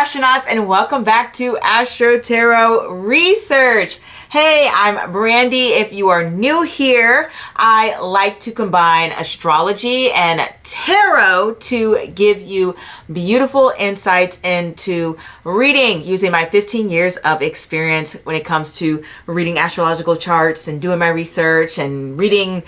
astronauts, and welcome back to Astro-Tarot Research. Hey, I'm Brandi. If you are new here, I like to combine astrology and tarot to give you beautiful insights into reading using my 15 years of experience when it comes to reading astrological charts and doing my research and reading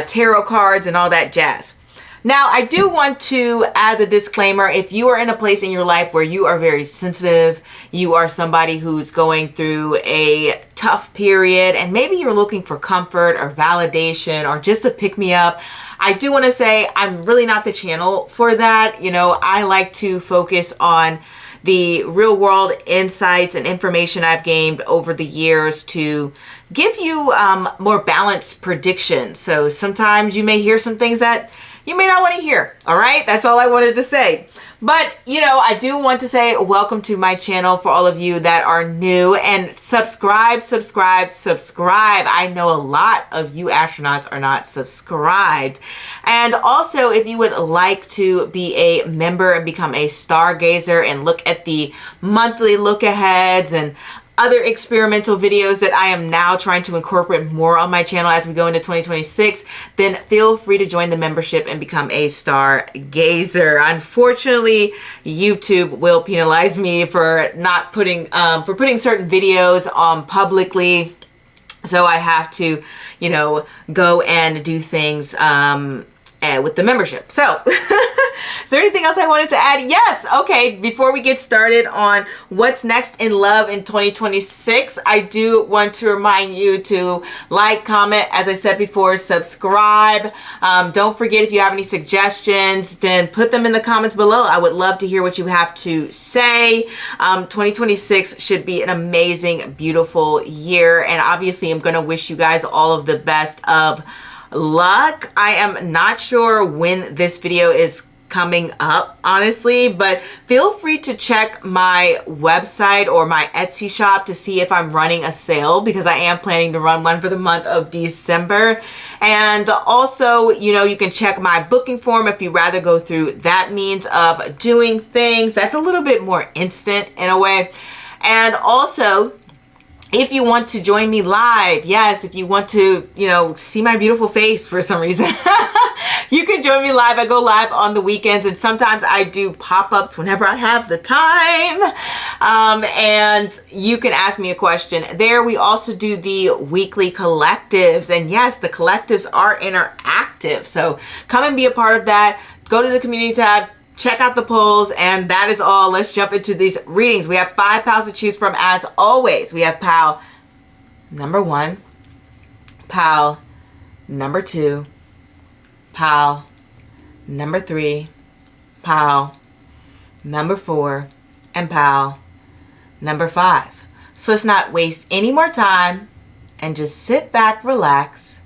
tarot cards and all that jazz. Now, I do want to add the disclaimer, if you are in a place in your life where you are very sensitive, you are somebody who's going through a tough period, and maybe you're looking for comfort or validation or just to pick me up, I do want to say I'm really not the channel for that. You know, I like to focus on the real world insights and information I've gained over the years to give you more balanced predictions. So sometimes you may hear some things that you may not want to hear. All right, that's all I wanted to say. But, you know, I do want to say welcome to my channel for all of you that are new, and subscribe. I know a lot of you astronauts are not subscribed. And also, if you would like to be a member and become a stargazer and look at the monthly look aheads and other experimental videos that I am now trying to incorporate more on my channel as we go into 2026, then feel free to join the membership and become a stargazer. Unfortunately, YouTube will penalize me for not putting certain videos on publicly, so I have to, you know, go and do things with the membership. So is there anything else I wanted to add? Yes. Okay. Before we get started on what's next in love in 2026, I do want to remind you to like, comment, as I said before, subscribe. Don't forget, if you have any suggestions, then put them in the comments below. I would love to hear what you have to say. 2026 should be an amazing, beautiful year. And obviously, I'm going to wish you guys all of the best of luck. I am not sure when this video is coming up, honestly, but feel free to check my website or my Etsy shop to see if I'm running a sale, because I am planning to run one for the month of December. And also, you know, you can check my booking form if you rather go through that means of doing things. That's a little bit more instant in a way. And also, if you want to join me live, yes, if you want to, you know, see my beautiful face for some reason, you can join me live. I go live on the weekends, and sometimes I do pop-ups whenever I have the time. And you can ask me a question there. We also do the weekly collectives, and yes, the collectives are interactive. So come and be a part of that. Go to the community tab, check out the polls, and that is all. Let's jump into these readings. We have 5 pals to choose from as always. We have pal number 1, pal number 2, pal number 3, pal number 4, and pal number 5. So let's not waste any more time and just sit back, relax,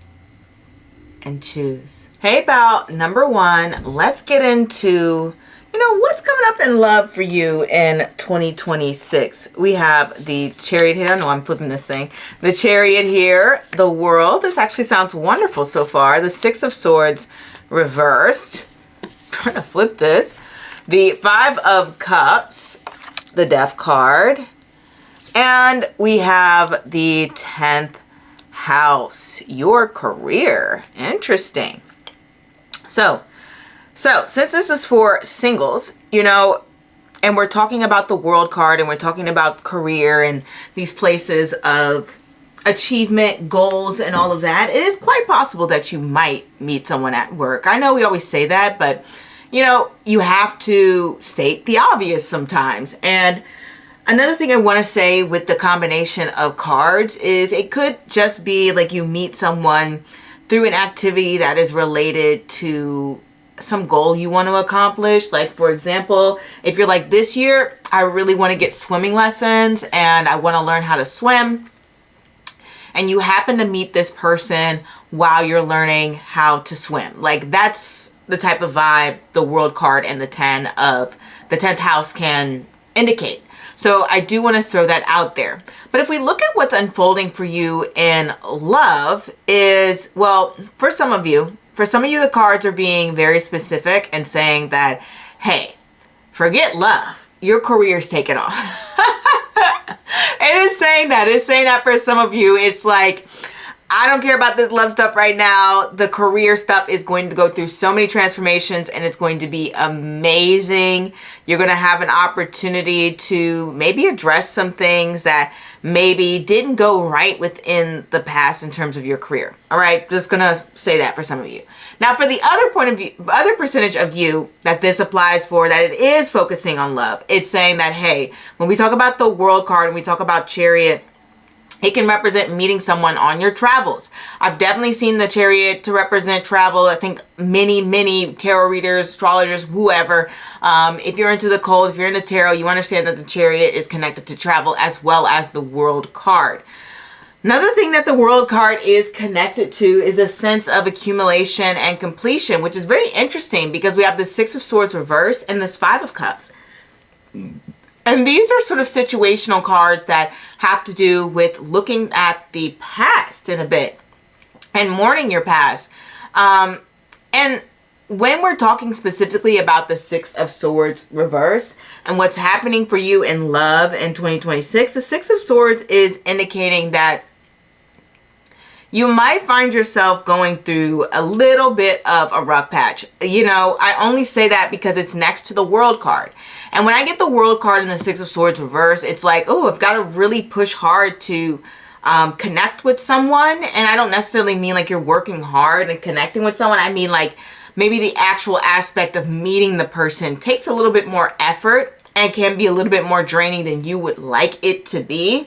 and choose. Hey, pal number 1, let's get into, you know, what's coming up in love for you in 2026. We have the Chariot here. No, I'm flipping this thing. The Chariot here, the World. This actually sounds wonderful so far. The 6 of Swords reversed. I'm trying to flip this. The 5 of Cups, the Death card. And we have the 10th house, your career. Interesting. So since this is for singles, you know, and we're talking about the World card, and we're talking about career and these places of achievement, goals, and all of that, it is quite possible that you might meet someone at work. I know we always say that, but, you know, you have to state the obvious sometimes. And another thing I want to say with the combination of cards is it could just be like you meet someone through an activity that is related to some goal you want to accomplish. Like, for example, if you're like, this year, I really want to get swimming lessons and I want to learn how to swim, and you happen to meet this person while you're learning how to swim. Like, that's the type of vibe the World card and the 10th house can indicate. So I do want to throw that out there. But if we look at what's unfolding for you in love is, well, for some of you, the cards are being very specific and saying that, hey, forget love. your career's taken off. It is saying that. It's saying that for some of you. It's like, I don't care about this love stuff right now. The career stuff is going to go through so many transformations and it's going to be amazing. You're going to have an opportunity to maybe address some things that maybe didn't go right within the past in terms of your career. All right, just going to say that for some of you. Now, for the other point of view, other percentage of you that this applies for, that it is focusing on love, it's saying that, hey, when we talk about the World card and we talk about Chariot, it can represent meeting someone on your travels. I've definitely seen the Chariot to represent travel. I think many tarot readers, astrologers, whoever, if you're into the cold, if you're into tarot, you understand that the Chariot is connected to travel as well as the World card. Another thing that the World card is connected to is a sense of accumulation and completion, which is very interesting because we have the Six of Swords reverse and this Five of Cups. And these are sort of situational cards that have to do with looking at the past in a bit and mourning your past. And when we're talking specifically about the Six of Swords reverse and what's happening for you in love in 2026, the Six of Swords is indicating that you might find yourself going through a little bit of a rough patch. You know, I only say that because it's next to the World card. And when I get the World card and the Six of Swords reverse, it's like, oh, I've got to really push hard to connect with someone. And I don't necessarily mean like you're working hard and connecting with someone. I mean like maybe the actual aspect of meeting the person takes a little bit more effort and can be a little bit more draining than you would like it to be.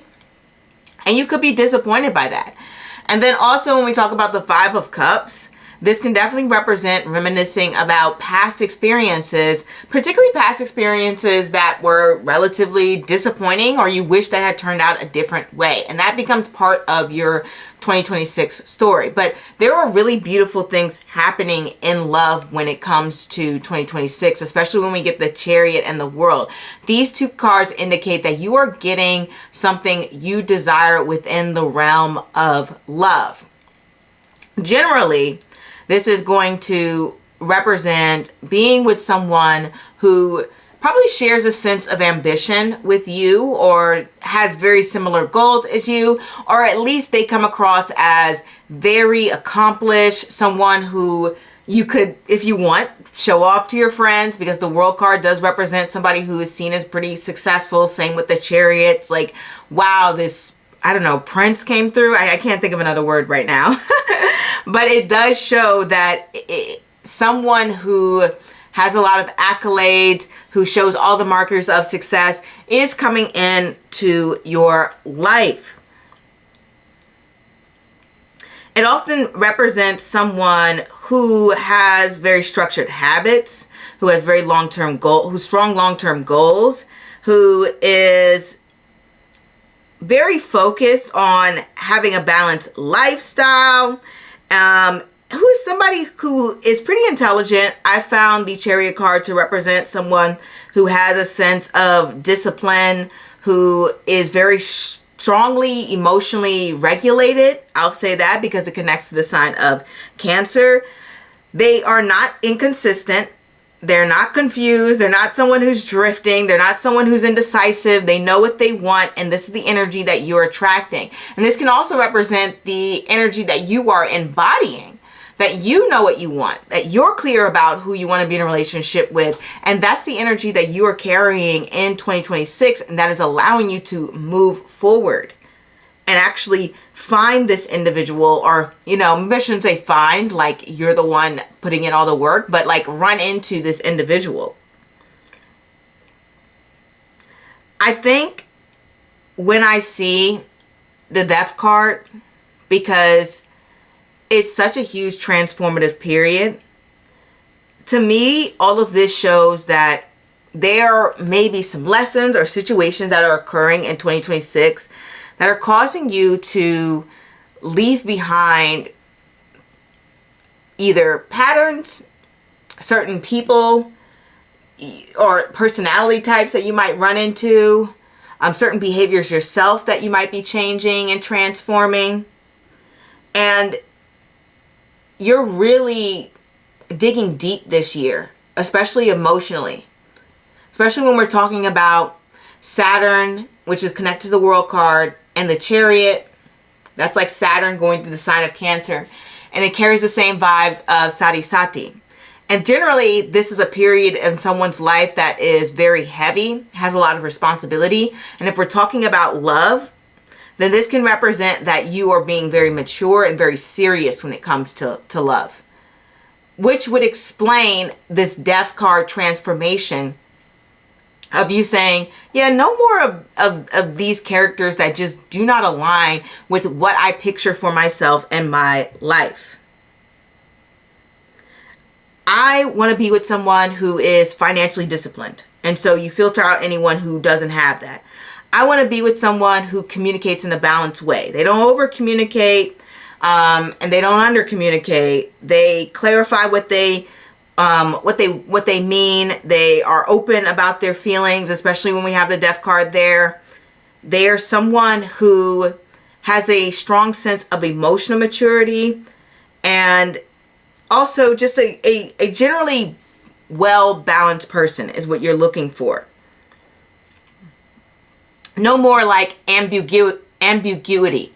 And you could be disappointed by that. And then also when we talk about the Five of Cups, this can definitely represent reminiscing about past experiences, particularly past experiences that were relatively disappointing or you wish that had turned out a different way. And that becomes part of your 2026 story. But there are really beautiful things happening in love when it comes to 2026, especially when we get the Chariot and the World. These two cards indicate that you are getting something you desire within the realm of love. Generally, this is going to represent being with someone who probably shares a sense of ambition with you or has very similar goals as you, or at least they come across as very accomplished, someone who you could, if you want, show off to your friends, because the World card does represent somebody who is seen as pretty successful. Same with the Chariot. It's like, wow, this, I don't know, prince came through. I can't think of another word right now. But it does show that someone who has a lot of accolades, who shows all the markers of success, is coming into your life. It often represents someone who has very structured habits, who has very long-term goal, who's strong long-term goals, who is very focused on having a balanced lifestyle, who is somebody who is pretty intelligent. I found the Chariot card to represent someone who has a sense of discipline, who is very strongly emotionally regulated. I'll say that because it connects to the sign of Cancer. They are not inconsistent. They're not confused. They're not someone who's drifting. They're not someone who's indecisive. They know what they want, and this is the energy that you're attracting. And this can also represent the energy that you are embodying, that you know what you want, that you're clear about who you want to be in a relationship with. And that's the energy that you are carrying in 2026, and that is allowing you to move forward and actually find this individual, or, you know, maybe I shouldn't say find, like you're the one putting in all the work, but like run into this individual. I think when I see the Death card, because it's such a huge transformative period, to me, all of this shows that there may be some lessons or situations that are occurring in 2026 that are causing you to leave behind either patterns, certain people, or personality types that you might run into, certain behaviors yourself that you might be changing and transforming. And you're really digging deep this year, especially emotionally especially when we're talking about Saturn, which is connected to the World card, and the Chariot. That's like Saturn going through the sign of Cancer. And it carries the same vibes of Sati Sati. And generally, this is a period in someone's life that is very heavy, has a lot of responsibility. And if we're talking about love, then this can represent that you are being very mature and very serious when it comes to love. Which would explain this Death card transformation of you saying, yeah, no more of these characters that just do not align with what I picture for myself and my life. I want to be with someone who is financially disciplined. And so you filter out anyone who doesn't have that. I want to be with someone who communicates in a balanced way. They don't over communicate, and they don't under communicate. They clarify what they mean. They are open about their feelings, especially when we have the Death card there. They are someone who has a strong sense of emotional maturity, and also just a generally well-balanced person is what you're looking for. No more like ambiguity.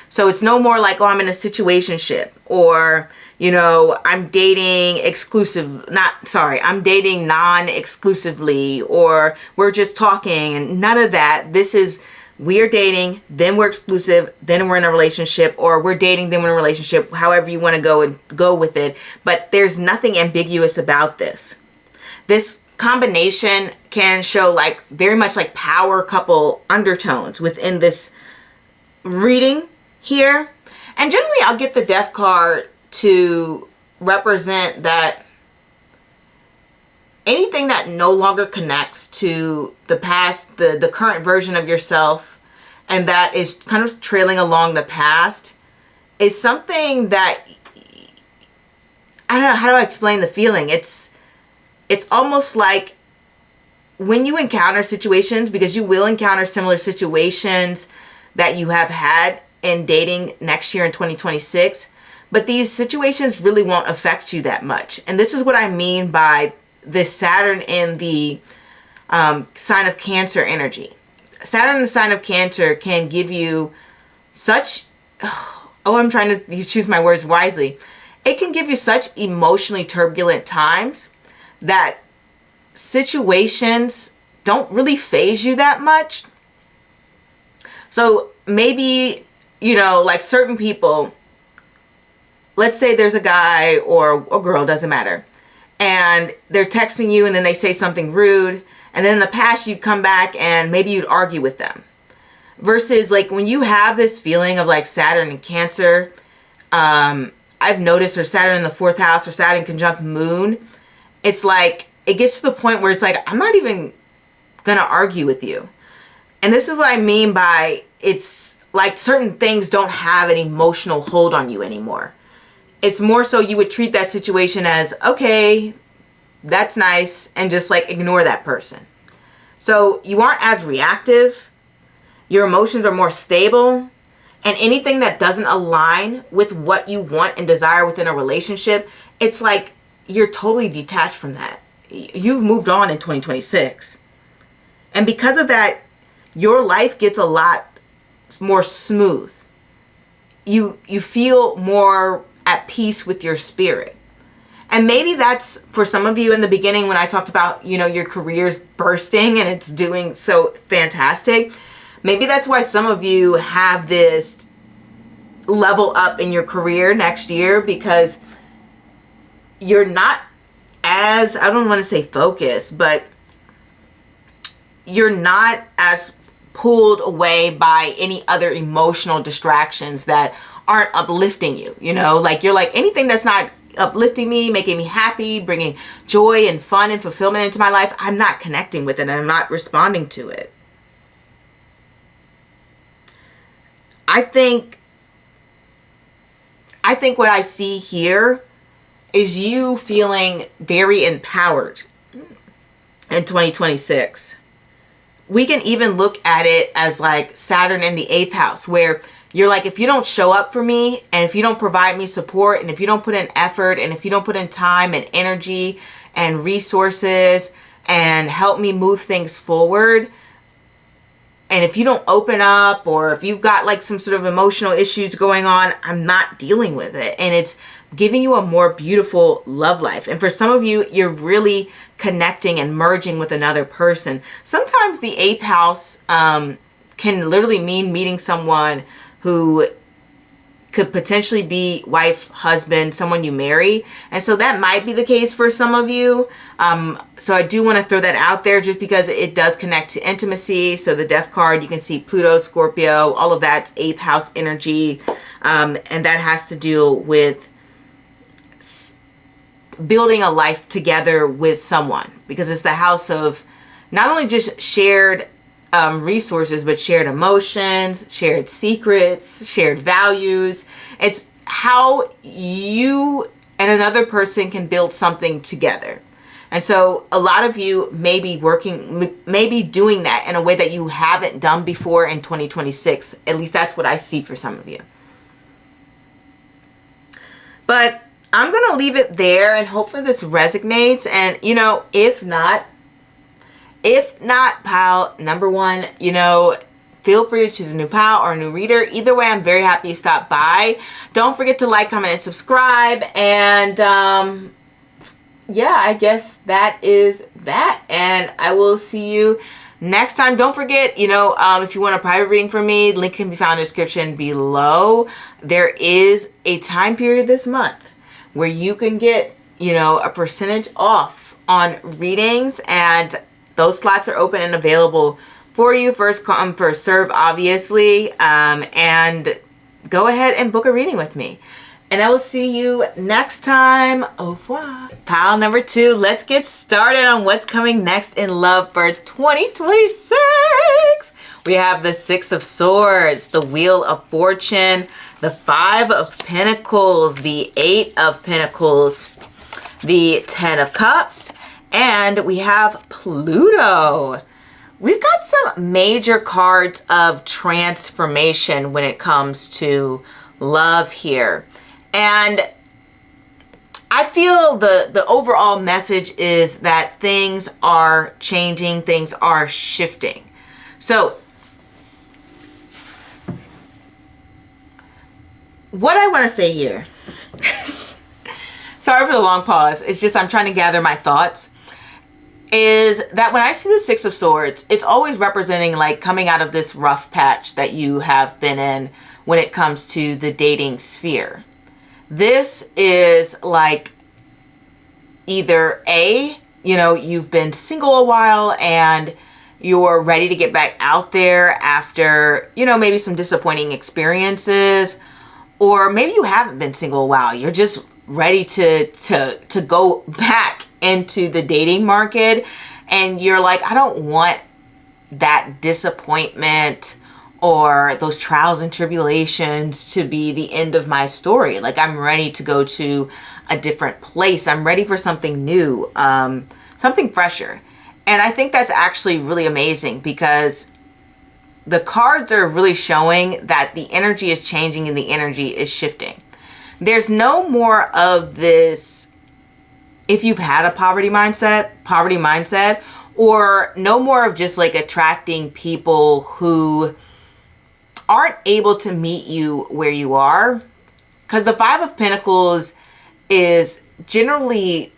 So it's no more like, oh, I'm in a situationship, or, you know, I'm dating I'm dating non-exclusively, or we're just talking, and none of that. This is, we're dating, then we're exclusive, then we're in a relationship, or we're dating, then we're in a relationship, however you want to go with it. But there's nothing ambiguous about this. This combination can show like very much like power couple undertones within this reading here. And generally I'll get the Death card to represent that anything that no longer connects to the past, the current version of yourself, and that is kind of trailing along the past, is something that, I don't know, how do I explain the feeling? It's almost like when you encounter situations, because you will encounter similar situations that you have had in dating next year in 2026, but these situations really won't affect you that much. And this is what I mean by this Saturn in the sign of Cancer energy. Saturn in the sign of Cancer can give you such, I'm trying to choose my words wisely. It can give you such emotionally turbulent times that situations don't really faze you that much. So maybe, you know, like certain people, let's say there's a guy or a girl, doesn't matter, and they're texting you and then they say something rude, and then in the past you'd come back and maybe you'd argue with them. Versus like when you have this feeling of like Saturn and Cancer, I've noticed, or Saturn in the 4th house, or Saturn conjunct Moon, it's like it gets to the point where it's like, I'm not even gonna argue with you. And this is what I mean by, it's like certain things don't have an emotional hold on you anymore. It's more so you would treat that situation as, okay, that's nice, and just like ignore that person. So you aren't as reactive, your emotions are more stable, and anything that doesn't align with what you want and desire within a relationship, it's like you're totally detached from that. You've moved on in 2026. And because of that, your life gets a lot more smooth. You feel more at peace with your spirit. And maybe that's for some of you in the beginning when I talked about, you know, your career's bursting and it's doing so fantastic. Maybe that's why some of you have this level up in your career next year, because you're not as, I don't want to say focused, but you're not as pulled away by any other emotional distractions that aren't uplifting you. You know, like you're like, anything that's not uplifting me, making me happy, bringing joy and fun and fulfillment into my life, I'm not connecting with it and I'm not responding to it. I think what I see here is you feeling very empowered in 2026. We can even look at it as like Saturn in the 8th house, where you're like, if you don't show up for me, and if you don't provide me support, and if you don't put in effort, and if you don't put in time and energy and resources, and help me move things forward. And if you don't open up, or if you've got like some sort of emotional issues going on, I'm not dealing with it. And it's giving you a more beautiful love life. And for some of you, you're really connecting and merging with another person. Sometimes the 8th house can literally mean meeting someone who could potentially be wife, husband, someone you marry. And so that might be the case for some of you. So I do want to throw that out there just because it does connect to intimacy. So the Death card, you can see Pluto, Scorpio, all of that's 8th house energy. And that has to do with building a life together with someone, because it's the house of not only just shared resources, but shared emotions, shared secrets, shared values. It's how you and another person can build something together. And so a lot of you may be doing that in a way that you haven't done before in 2026. At least that's what I see for some of you. But I'm going to leave it there, and hopefully this resonates. And, you know, if not, pal number one, you know, feel free to choose a new pal or a new reader. Either way, I'm very happy you stopped by. Don't forget to like, comment, and subscribe. And yeah, I guess that is that. And I will see you next time. Don't forget, you know, if you want a private reading from me, link can be found in the description below. There is a time period this month where you can get, you know, a percentage off on readings, and those slots are open and available for you. First come, first serve, obviously. And go ahead and book a reading with me. And I will see you next time. Au revoir. Pile number 2, let's get started on what's coming next in love for 2026. We have the 6 of Swords, the Wheel of Fortune, the 5 of Pentacles, the 8 of Pentacles, the 10 of Cups, and we have Pluto. We've got some major cards of transformation when it comes to love here. And I feel the overall message is that things are changing, things are shifting. So what I want to say here, sorry for the long pause, it's just I'm trying to gather my thoughts, is that when I see the 6 of Swords, it's always representing like coming out of this rough patch that you have been in when it comes to the dating sphere. This is like either A, you know, you've been single a while and you're ready to get back out there after, you know, maybe some disappointing experiences, or maybe you haven't been single a while. You're just ready to go back into the dating market, and you're like, I don't want that disappointment or those trials and tribulations to be the end of my story. Like, I'm ready to go to a different place. I'm ready for something new, something fresher. And I think that's actually really amazing, because the cards are really showing that the energy is changing and the energy is shifting. There's no more of this, if you've had a poverty mindset, or no more of just like attracting people who aren't able to meet you where you are. Because the 5 of Pentacles is generally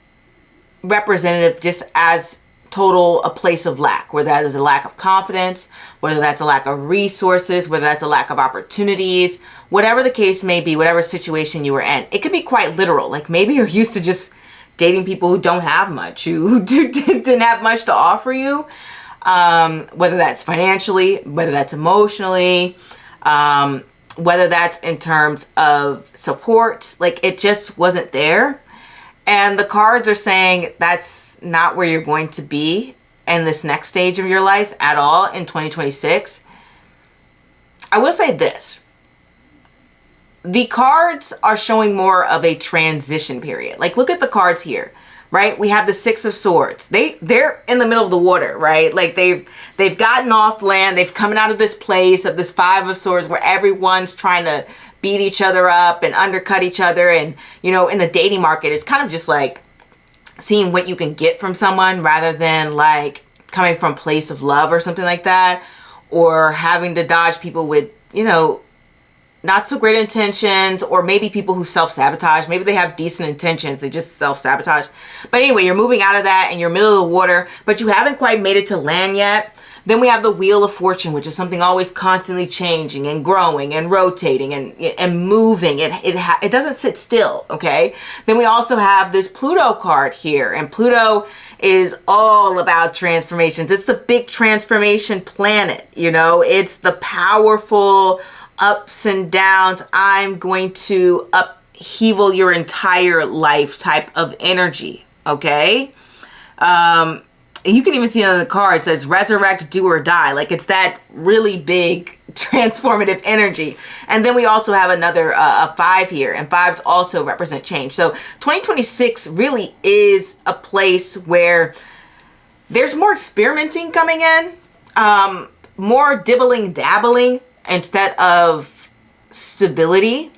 representative just as total a place of lack, whether that is a lack of confidence, whether that's a lack of resources, whether that's a lack of opportunities, whatever the case may be, whatever situation you were in. It can be quite literal. Like, maybe you're used to just dating people who don't have much, who didn't have much to offer you, whether that's financially, whether that's emotionally, whether that's in terms of support. Like, it just wasn't there. And the cards are saying that's not where you're going to be in this next stage of your life at all in 2026. I will say this. The cards are showing more of a transition period. Like, look at the cards here, right? We have the 6 of Swords. They're in the middle of the water, right? Like, they've gotten off land. They've come out of this place of this 5 of Swords where everyone's trying to beat each other up and undercut each other. And, you know, in the dating market, it's kind of just like seeing what you can get from someone rather than like coming from a place of love or something like that, or having to dodge people with, you know, not so great intentions, or maybe people who self-sabotage. Maybe they have decent intentions, they just self-sabotage. But anyway, you're moving out of that and you're middle of the water, but you haven't quite made it to land yet. Then we have the Wheel of Fortune, which is something always constantly changing and growing and rotating and moving. It doesn't sit still, okay? Then we also have this Pluto card here, and Pluto is all about transformations. It's the big transformation planet, you know? It's the powerful ups and downs. I'm going to upheaval your entire life type of energy, okay? You can even see on the card, it says resurrect, do or die. Like, it's that really big transformative energy. And then we also have another a 5 here, and 5s also represent change. So 2026 really is a place where there's more experimenting coming in, more dibbling dabbling instead of stability.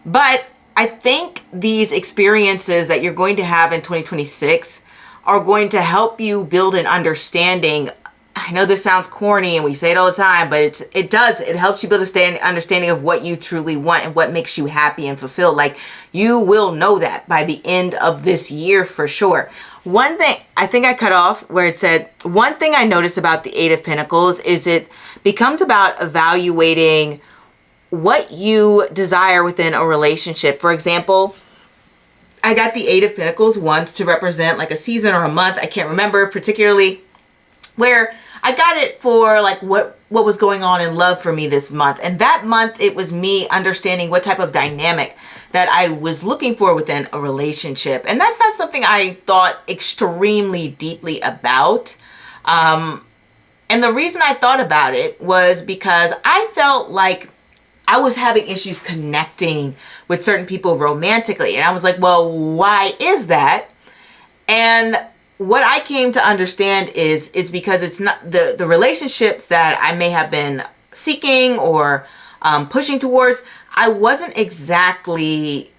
But I think these experiences that you're going to have in 2026 are going to help you build an understanding. I know this sounds corny and we say it all the time, but it helps you build an understanding of what you truly want and what makes you happy and fulfilled. Like, you will know that by the end of this year for sure. One thing, I think I cut off where it said, one thing I noticed about the 8 of Pentacles is it becomes about evaluating what you desire within a relationship. For example, I got the 8 of Pentacles once to represent like a season or a month. I can't remember particularly, where I got it for like what was going on in love for me this month. And that month, it was me understanding what type of dynamic that I was looking for within a relationship. And that's not something I thought extremely deeply about. And the reason I thought about it was because I felt like I was having issues connecting with certain people romantically. And I was like, well, why is that? And what I came to understand is because it's not the relationships that I may have been seeking or pushing towards, I wasn't exactly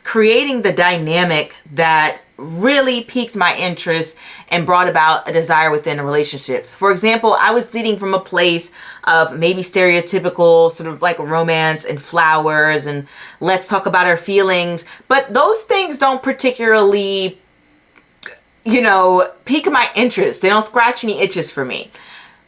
creating the dynamic that really piqued my interest and brought about a desire within a relationship. For example, I was leading from a place of maybe stereotypical sort of like romance and flowers and let's talk about our feelings. But those things don't particularly, you know, pique my interest. They don't scratch any itches for me.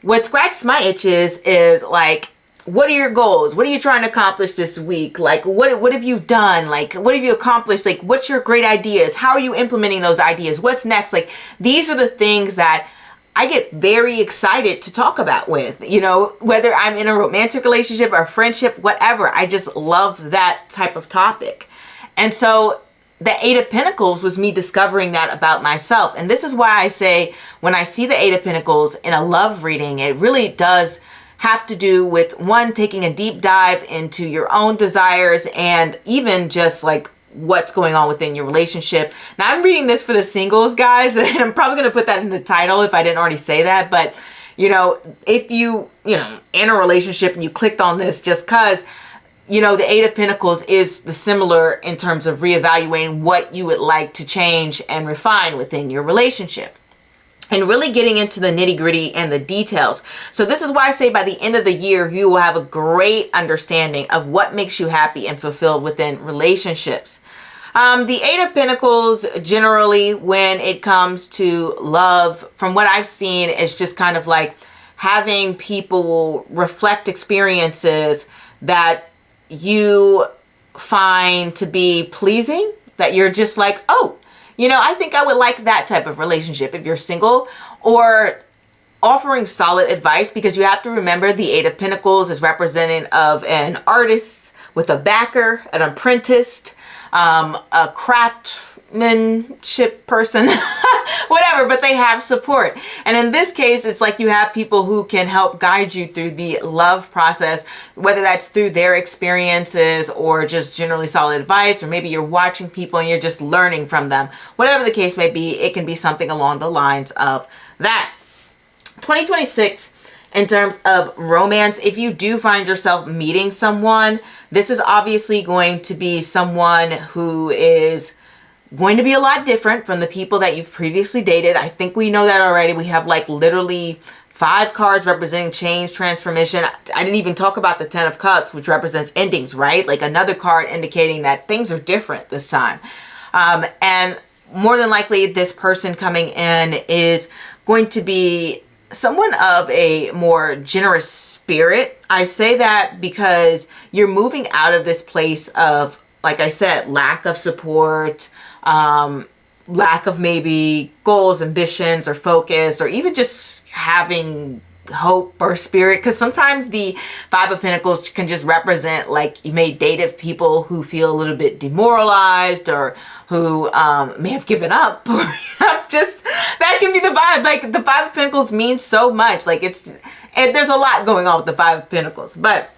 What scratches my itches is like, what are your goals? What are you trying to accomplish this week? Like, what have you done? Like, what have you accomplished? Like, what's your great ideas? How are you implementing those ideas? What's next? Like, these are the things that I get very excited to talk about with, you know, whether I'm in a romantic relationship or a friendship, whatever. I just love that type of topic. And so the 8 of Pentacles was me discovering that about myself. And this is why I say when I see the 8 of Pentacles in a love reading, it really does have to do with, one, taking a deep dive into your own desires and even just like what's going on within your relationship. Now, I'm reading this for the singles, guys, and I'm probably going to put that in the title if I didn't already say that. But, you know, if you know, in a relationship and you clicked on this just because, you know, the 8 of Pentacles is the similar in terms of reevaluating what you would like to change and refine within your relationship. And really getting into the nitty gritty and the details. So this is why I say by the end of the year, you will have a great understanding of what makes you happy and fulfilled within relationships. The 8 of Pentacles, generally, when it comes to love, from what I've seen, is just kind of like having people reflect experiences that you find to be pleasing, that you're just like, oh, you know, I think I would like that type of relationship if you're single, or offering solid advice, because you have to remember the 8 of Pentacles is representative of an artist with a backer, an apprentice, a craftsmanship person, whatever, but they have support. And in this case, it's like you have people who can help guide you through the love process, whether that's through their experiences or just generally solid advice, or maybe you're watching people and you're just learning from them. Whatever the case may be, it can be something along the lines of that. 2026, in terms of romance, if you do find yourself meeting someone, this is obviously going to be someone who is going to be a lot different from the people that you've previously dated. I think we know that already. We have like literally 5 cards representing change, transformation. I didn't even talk about the 10 of Cups, which represents endings, right? Like another card indicating that things are different this time. And more than likely, this person coming in is going to be someone of a more generous spirit. I say that because you're moving out of this place of, like I said, lack of support, lack of maybe goals, ambitions, or focus, or even just having hope or spirit. Because sometimes the 5 of Pentacles can just represent, like, you may date people who feel a little bit demoralized, or who may have given up, or just, that can be the vibe. Like, the 5 of Pentacles means so much. Like, and there's a lot going on with the 5 of Pentacles, but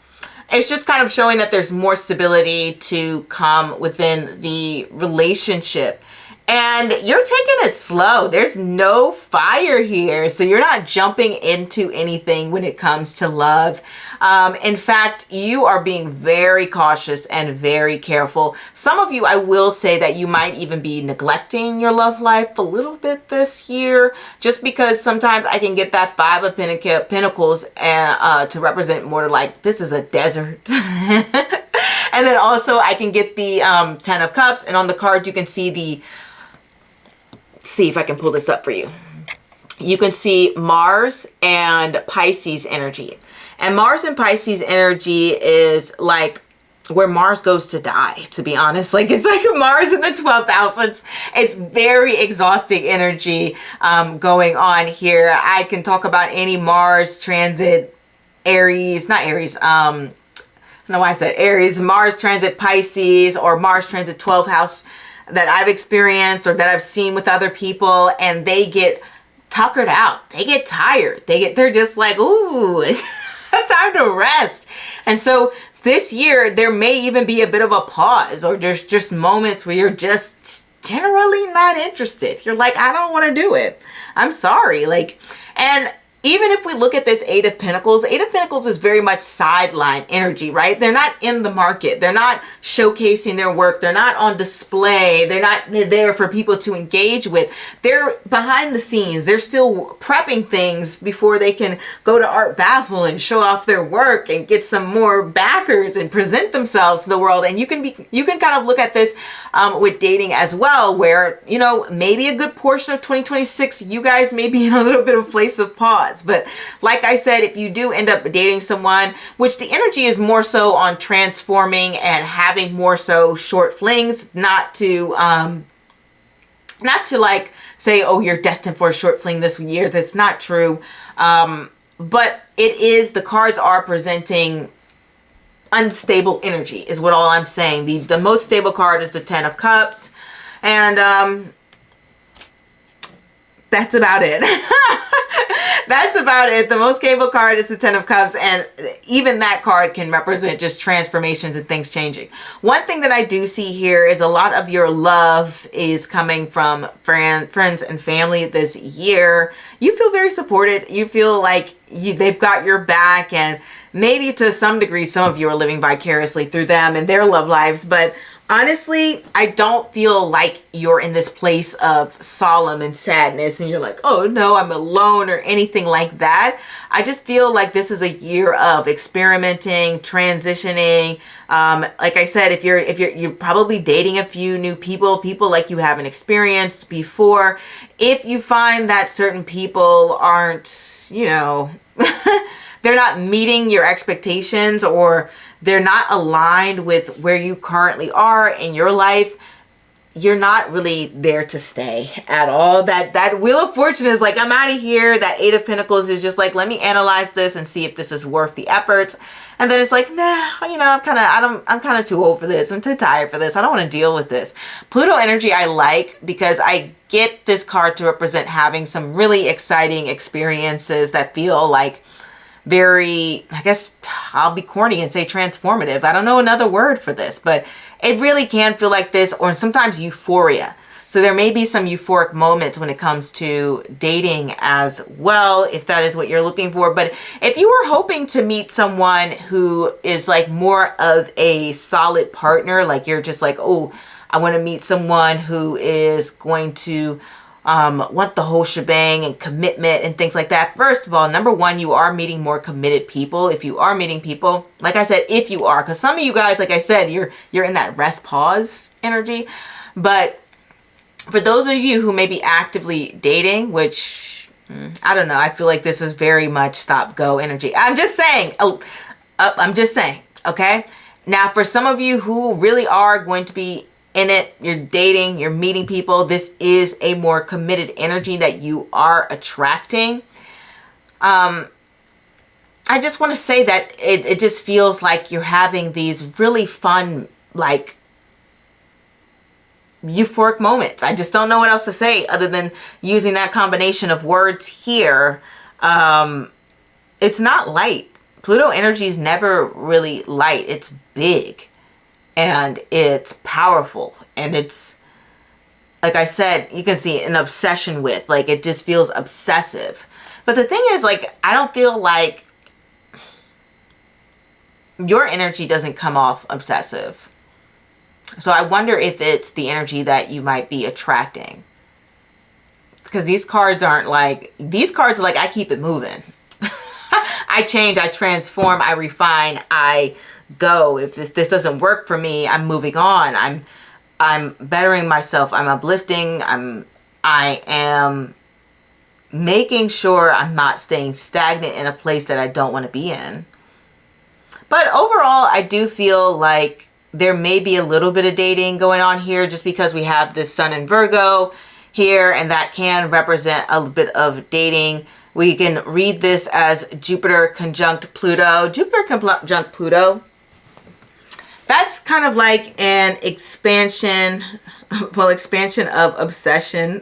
it's just kind of showing that there's more stability to come within the relationship. And you're taking it slow. There's no fire here. So you're not jumping into anything when it comes to love. In fact, you are being very cautious and very careful. Some of you, I will say that you might even be neglecting your love life a little bit this year, just because sometimes I can get that 5 of Pentacles to represent more like this is a desert. And then also I can get the 10 of Cups, and on the card you can see see if I can pull this up for you. You can see Mars and Pisces energy. And Mars and Pisces energy is like where Mars goes to die, to be honest. Like, it's like Mars in the 12th house. It's very exhausting energy going on here. I can talk about any Mars transit Aries, not Aries, I don't know why I said Aries, Mars transit Pisces, or Mars transit 12th house that I've experienced or that I've seen with other people, and they get tuckered out. They get tired. They're just like, ooh, it's time to rest. And so this year, there may even be a bit of a pause, or there's just moments where you're just generally not interested. You're like, I don't want to do it. I'm sorry. Like, and even if we look at this 8 of Pentacles is very much sideline energy, right? They're not in the market. They're not showcasing their work. They're not on display. They're not there for people to engage with. They're behind the scenes. They're still prepping things before they can go to Art Basel and show off their work and get some more backers and present themselves to the world. And you can kind of look at this with dating as well, where, you know, maybe a good portion of 2026, you guys may be in a little bit of a place of pause. But like I said, if you do end up dating someone, which the energy is more so on transforming and having more so short flings, not to like say, oh, you're destined for a short fling this year. That's not true. But it is, the cards are presenting unstable energy is what all I'm saying. The most stable card is the 10 of Cups. And that's about it. That's about it. The most stable card is the 10 of Cups, and even that card can represent just transformations and things changing. One thing that I do see here is a lot of your love is coming from friends and family this year. You feel very supported. You feel like they've got your back, and maybe to some degree, some of you are living vicariously through them and their love lives, but honestly, I don't feel like you're in this place of solemn and sadness and you're like, oh no, I'm alone or anything like that. I just feel like this is a year of experimenting, transitioning. Like I said, if you're probably dating a few new people like you haven't experienced before. If you find that certain people aren't, you know, they're not meeting your expectations, or they're not aligned with where you currently are in your life, you're not really there to stay at all. That Wheel of Fortune is like, I'm out of here. That 8 of Pentacles is just like, let me analyze this and see if this is worth the efforts. And then it's like, nah, you know, I'm kind of too old for this. I'm too tired for this. I don't want to deal with this. Pluto energy I like, because I get this card to represent having some really exciting experiences that feel like very, I guess I'll be corny and say transformative. I don't know another word for this, but it really can feel like this, or sometimes euphoria. So there may be some euphoric moments when it comes to dating as well, if that is what you're looking for. But if you were hoping to meet someone who is like more of a solid partner, like you're just like, oh, I want to meet someone who is going to want the whole shebang and commitment and things like that. First of all, number one, you are meeting more committed people. If you are meeting people, like I said, if you are, because some of you guys, like I said, you're in that rest pause energy. But for those of you who may be actively dating, which I don't know, I feel like this is very much stop go energy. I'm just saying. I'm just saying. Okay. Now, for some of you who really are going to be in it, you're dating, you're meeting people, this is a more committed energy that you are attracting. I just want to say that it just feels like you're having these really fun, like, euphoric moments. I just don't know what else to say other than using that combination of words here. It's not light. Pluto energy is never really light. It's big. And it's powerful, and it's, like I said, you can see an obsession with, like, it just feels obsessive. But the thing is, like, I don't feel like your energy doesn't come off obsessive. So I wonder if it's the energy that you might be attracting. Because these cards aren't like, these cards are like, I keep it moving. I change, I transform, I refine, I go. If this doesn't work for me, I'm moving on. I'm bettering myself. I'm uplifting. I am making sure I'm not staying stagnant in a place that I don't want to be in. But overall, I do feel like there may be a little bit of dating going on here, just because we have this Sun in Virgo here, and that can represent a bit of dating. We can read this as Jupiter conjunct Pluto. Jupiter conjunct Pluto, that's kind of like an expansion, well, expansion of obsession.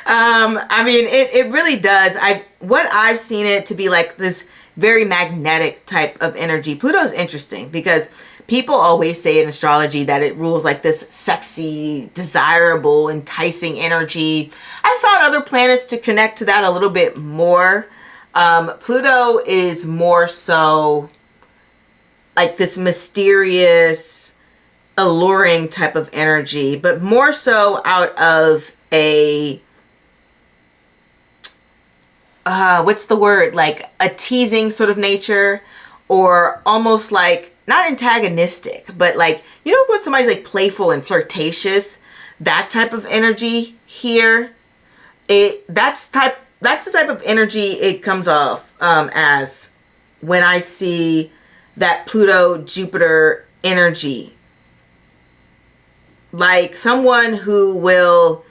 I mean, it really does. What I've seen it to be like this very magnetic type of energy. Pluto's interesting because people always say in astrology that it rules like this sexy, desirable, enticing energy. I found other planets to connect to that a little bit more. Pluto is more so like this mysterious, alluring type of energy, but more so out of a, what's the word? Like a teasing sort of nature, or almost like, not antagonistic, but like, you know, when somebody's like playful and flirtatious, that type of energy here, that's the type of energy it comes off as when I see that Pluto-Jupiter energy. Like someone who will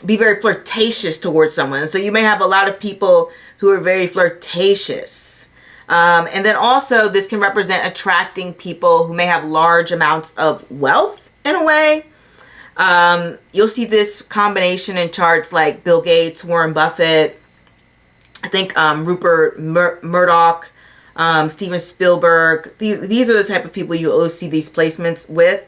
be very flirtatious towards someone. So you may have a lot of people who are very flirtatious. And then also this can represent attracting people who may have large amounts of wealth in a way. You'll see this combination in charts like Bill Gates, Warren Buffett, I think Rupert Murdoch, Steven Spielberg. These are the type of people you always see these placements with.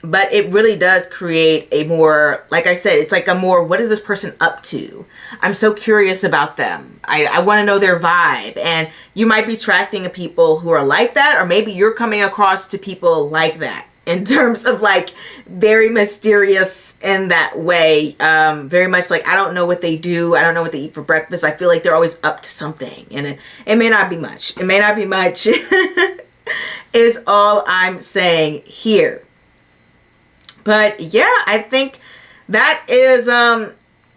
But it really does create a more, like I said, it's like a more, what is this person up to? I'm so curious about them. I want to know their vibe. And you might be attracting people who are like that, or maybe you're coming across to people like that in terms of like very mysterious in that way. Very much like, I don't know what they do. I don't know what they eat for breakfast. I feel like they're always up to something, and it may not be much. It may not be much is all I'm saying here. But yeah, I think that is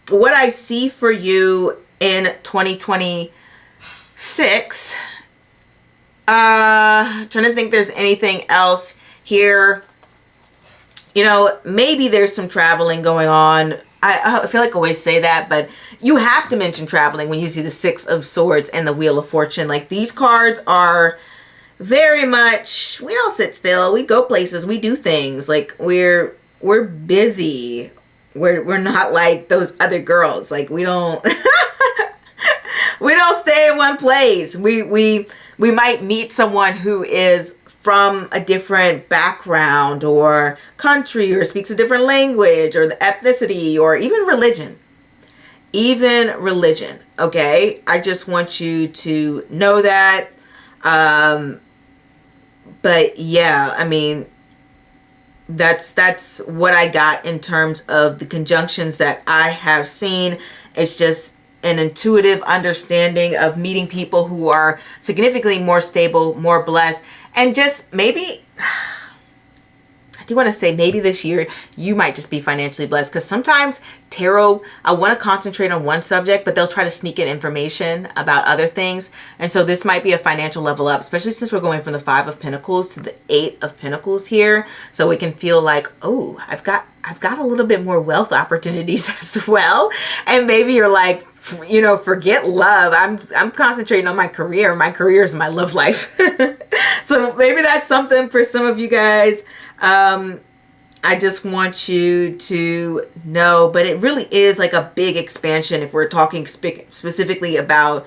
what I see for you in 2026. Trying to think there's anything else here. You know, maybe there's some traveling going on. I feel like I always say that, but you have to mention traveling when you see the Six of Swords and the Wheel of Fortune. Like, these cards are very much, we don't sit still. We go places. We do things. Like, we're busy. We're not like those other girls. Like, we don't we don't stay in one place. We might meet someone who is from a different background or country, or speaks a different language, or the ethnicity, or even religion. Okay? I just want you to know that. But But yeah, I mean, that's what I got in terms of the conjunctions that I have seen. It's just an intuitive understanding of meeting people who are significantly more stable, more blessed, and just maybe, I do want to say maybe this year you might just be financially blessed, because sometimes tarot, I want to concentrate on one subject, but they'll try to sneak in information about other things. And so this might be a financial level up, especially since we're going from the 5 of Pentacles to the 8 of Pentacles here. So we can feel like, oh, I've got a little bit more wealth opportunities as well. And maybe you're like, you know, forget love. I'm concentrating on my career. My career is my love life. So maybe that's something for some of you guys. I just want you to know, but it really is like a big expansion if we're talking specifically about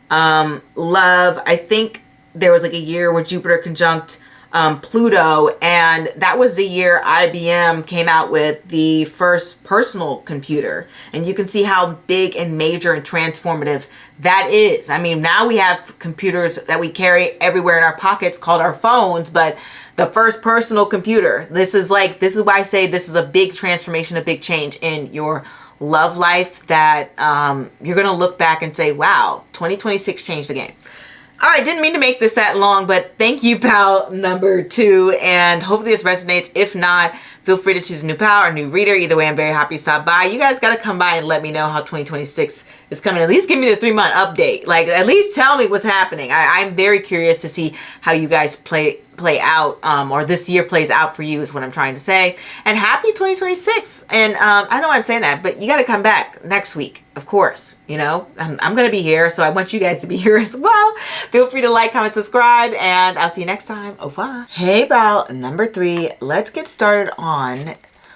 love. I think there was like a year where Jupiter conjunct Pluto, and that was the year IBM came out with the first personal computer. And you can see how big and major and transformative that is. I mean, now we have computers that we carry everywhere in our pockets called our phones, but the first personal computer, this is why I say this is a big transformation, a big change in your love life that you're going to look back and say, wow, 2026 changed the game. All right, didn't mean to make this that long, but thank you, pal number 2. And hopefully this resonates. If not, feel free to choose a new pal or a new reader. Either way, I'm very happy to stop by. You guys got to come by and let me know how 2026 is coming. At least give me the 3-month update. Like, at least tell me what's happening. I'm very curious to see how you guys play out, or this year plays out for you is what I'm trying to say. And happy 2026. And I know I'm saying that, but you got to come back next week. Of course, you know, I'm going to be here, so I want you guys to be here as well. Feel free to like, comment, subscribe, and I'll see you next time. Au revoir. Hey, pal number 3, let's get started on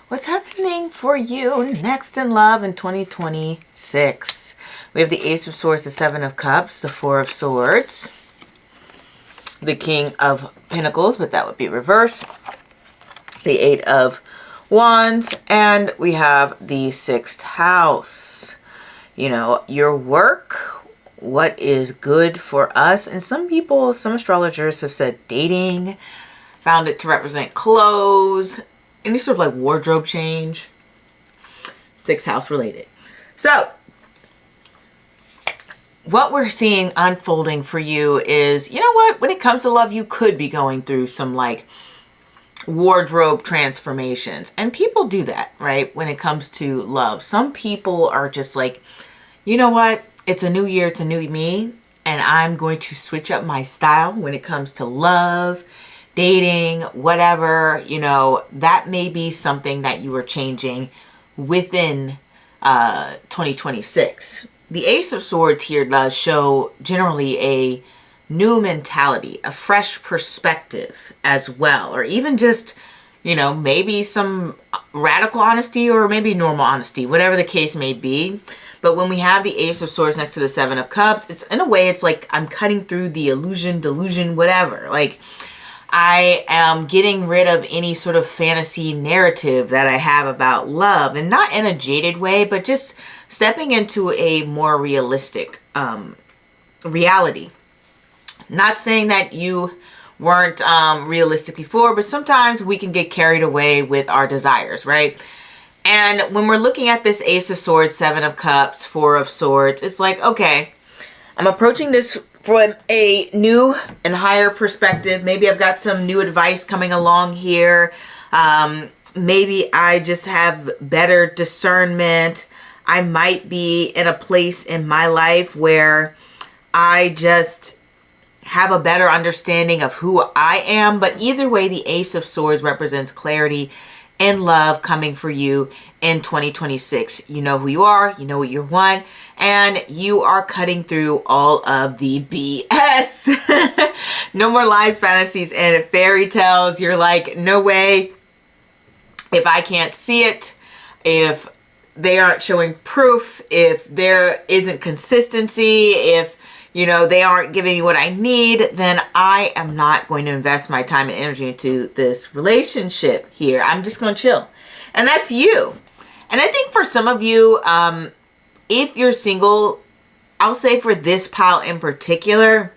what's happening for you next in love in 2026. We have the Ace of Swords, the 7 of Cups, the 4 of Swords, the King of Pentacles, but that would be reversed, the 8 of Wands, and we have the 6th house. You know, your work, what is good for us. And some people, some astrologers have said dating, found it to represent clothes, any sort of like wardrobe change, 6th house related. So what we're seeing unfolding for you is, you know what, when it comes to love, you could be going through some like wardrobe transformations. And people do that, right? When it comes to love, some people are just like, you know what? It's a new year. It's a new me. And I'm going to switch up my style when it comes to love, dating, whatever. You know, that may be something that you are changing within 2026. The Ace of Swords here does show generally a new mentality, a fresh perspective as well. Or even just, you know, maybe some radical honesty or maybe normal honesty, whatever the case may be. But when we have the Ace of Swords next to the 7 of Cups, it's in a way, it's like I'm cutting through the illusion, delusion, whatever. Like I am getting rid of any sort of fantasy narrative that I have about love, and not in a jaded way, but just stepping into a more realistic reality. Not saying that you weren't realistic before, but sometimes we can get carried away with our desires, right? And when we're looking at this Ace of Swords, 7 of Cups, 4 of Swords, it's like, okay, I'm approaching this from a new and higher perspective. Maybe I've got some new advice coming along here. Maybe I just have better discernment. I might be in a place in my life where I just have a better understanding of who I am. But either way, the Ace of Swords represents clarity and love coming for you in 2026. You know who you are, you know what you want, and you are cutting through all of the BS. No more lies, fantasies, and fairy tales. You're like, no way. If I can't see it, if they aren't showing proof, if there isn't consistency, if you know, they aren't giving me what I need, then I am not going to invest my time and energy into this relationship here. I'm just going to chill. And that's you. And I think for some of you, if you're single, I'll say for this pile in particular,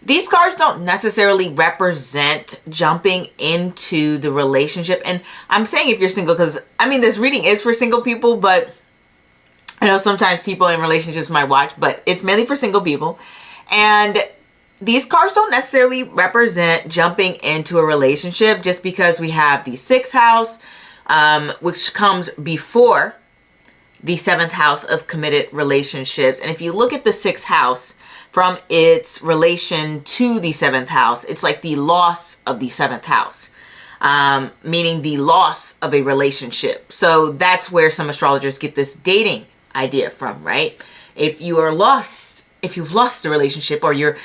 These cards don't necessarily represent jumping into the relationship. And I'm saying if you're single, because I mean, this reading is for single people, but I know sometimes people in relationships might watch, but it's mainly for single people. And these cards don't necessarily represent jumping into a relationship, just because we have the 6th house, which comes before the 7th house of committed relationships. And if you look at the 6th house from its relation to the 7th house, it's like the loss of the 7th house, meaning the loss of a relationship. So that's where some astrologers get this dating idea from, right? If you are lost, if you've lost a relationship, or you're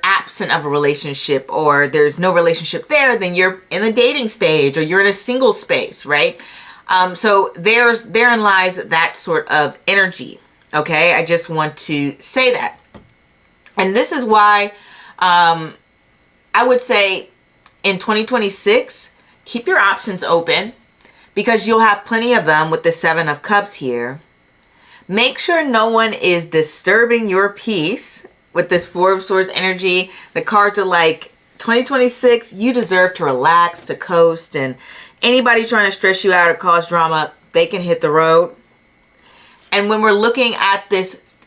absent of a relationship, or there's no relationship there, then you're in the dating stage, or you're in a single space, right? So therein lies that sort of energy. Okay, I just want to say that. And this is why I would say in 2026, keep your options open, because you'll have plenty of them with the 7 of Cups here. Make sure no one is disturbing your peace with this 4 of Swords energy. The cards are like, 2026, you deserve to relax, to coast, and anybody trying to stress you out or cause drama, they can hit the road. And when we're looking at this,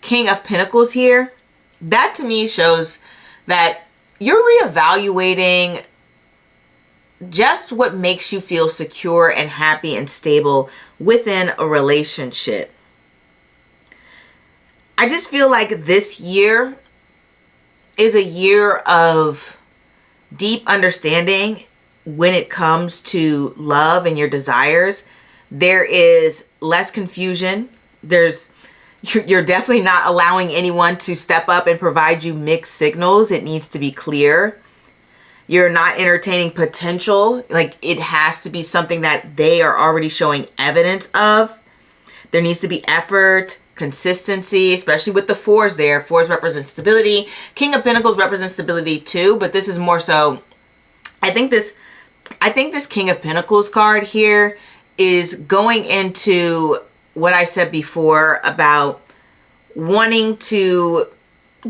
King of Pentacles here, that to me shows that you're reevaluating just what makes you feel secure and happy and stable within a relationship. I just feel like this year is a year of deep understanding when it comes to love and your desires. There is less confusion. You're definitely not allowing anyone to step up and provide you mixed signals. It needs to be clear. You're not entertaining potential. Like, it has to be something that they are already showing evidence of. There needs to be effort, consistency, especially with the 4s there. 4s represent stability. King of Pentacles represents stability too, but this is more so, I think this King of Pentacles card here is going into what I said before about wanting to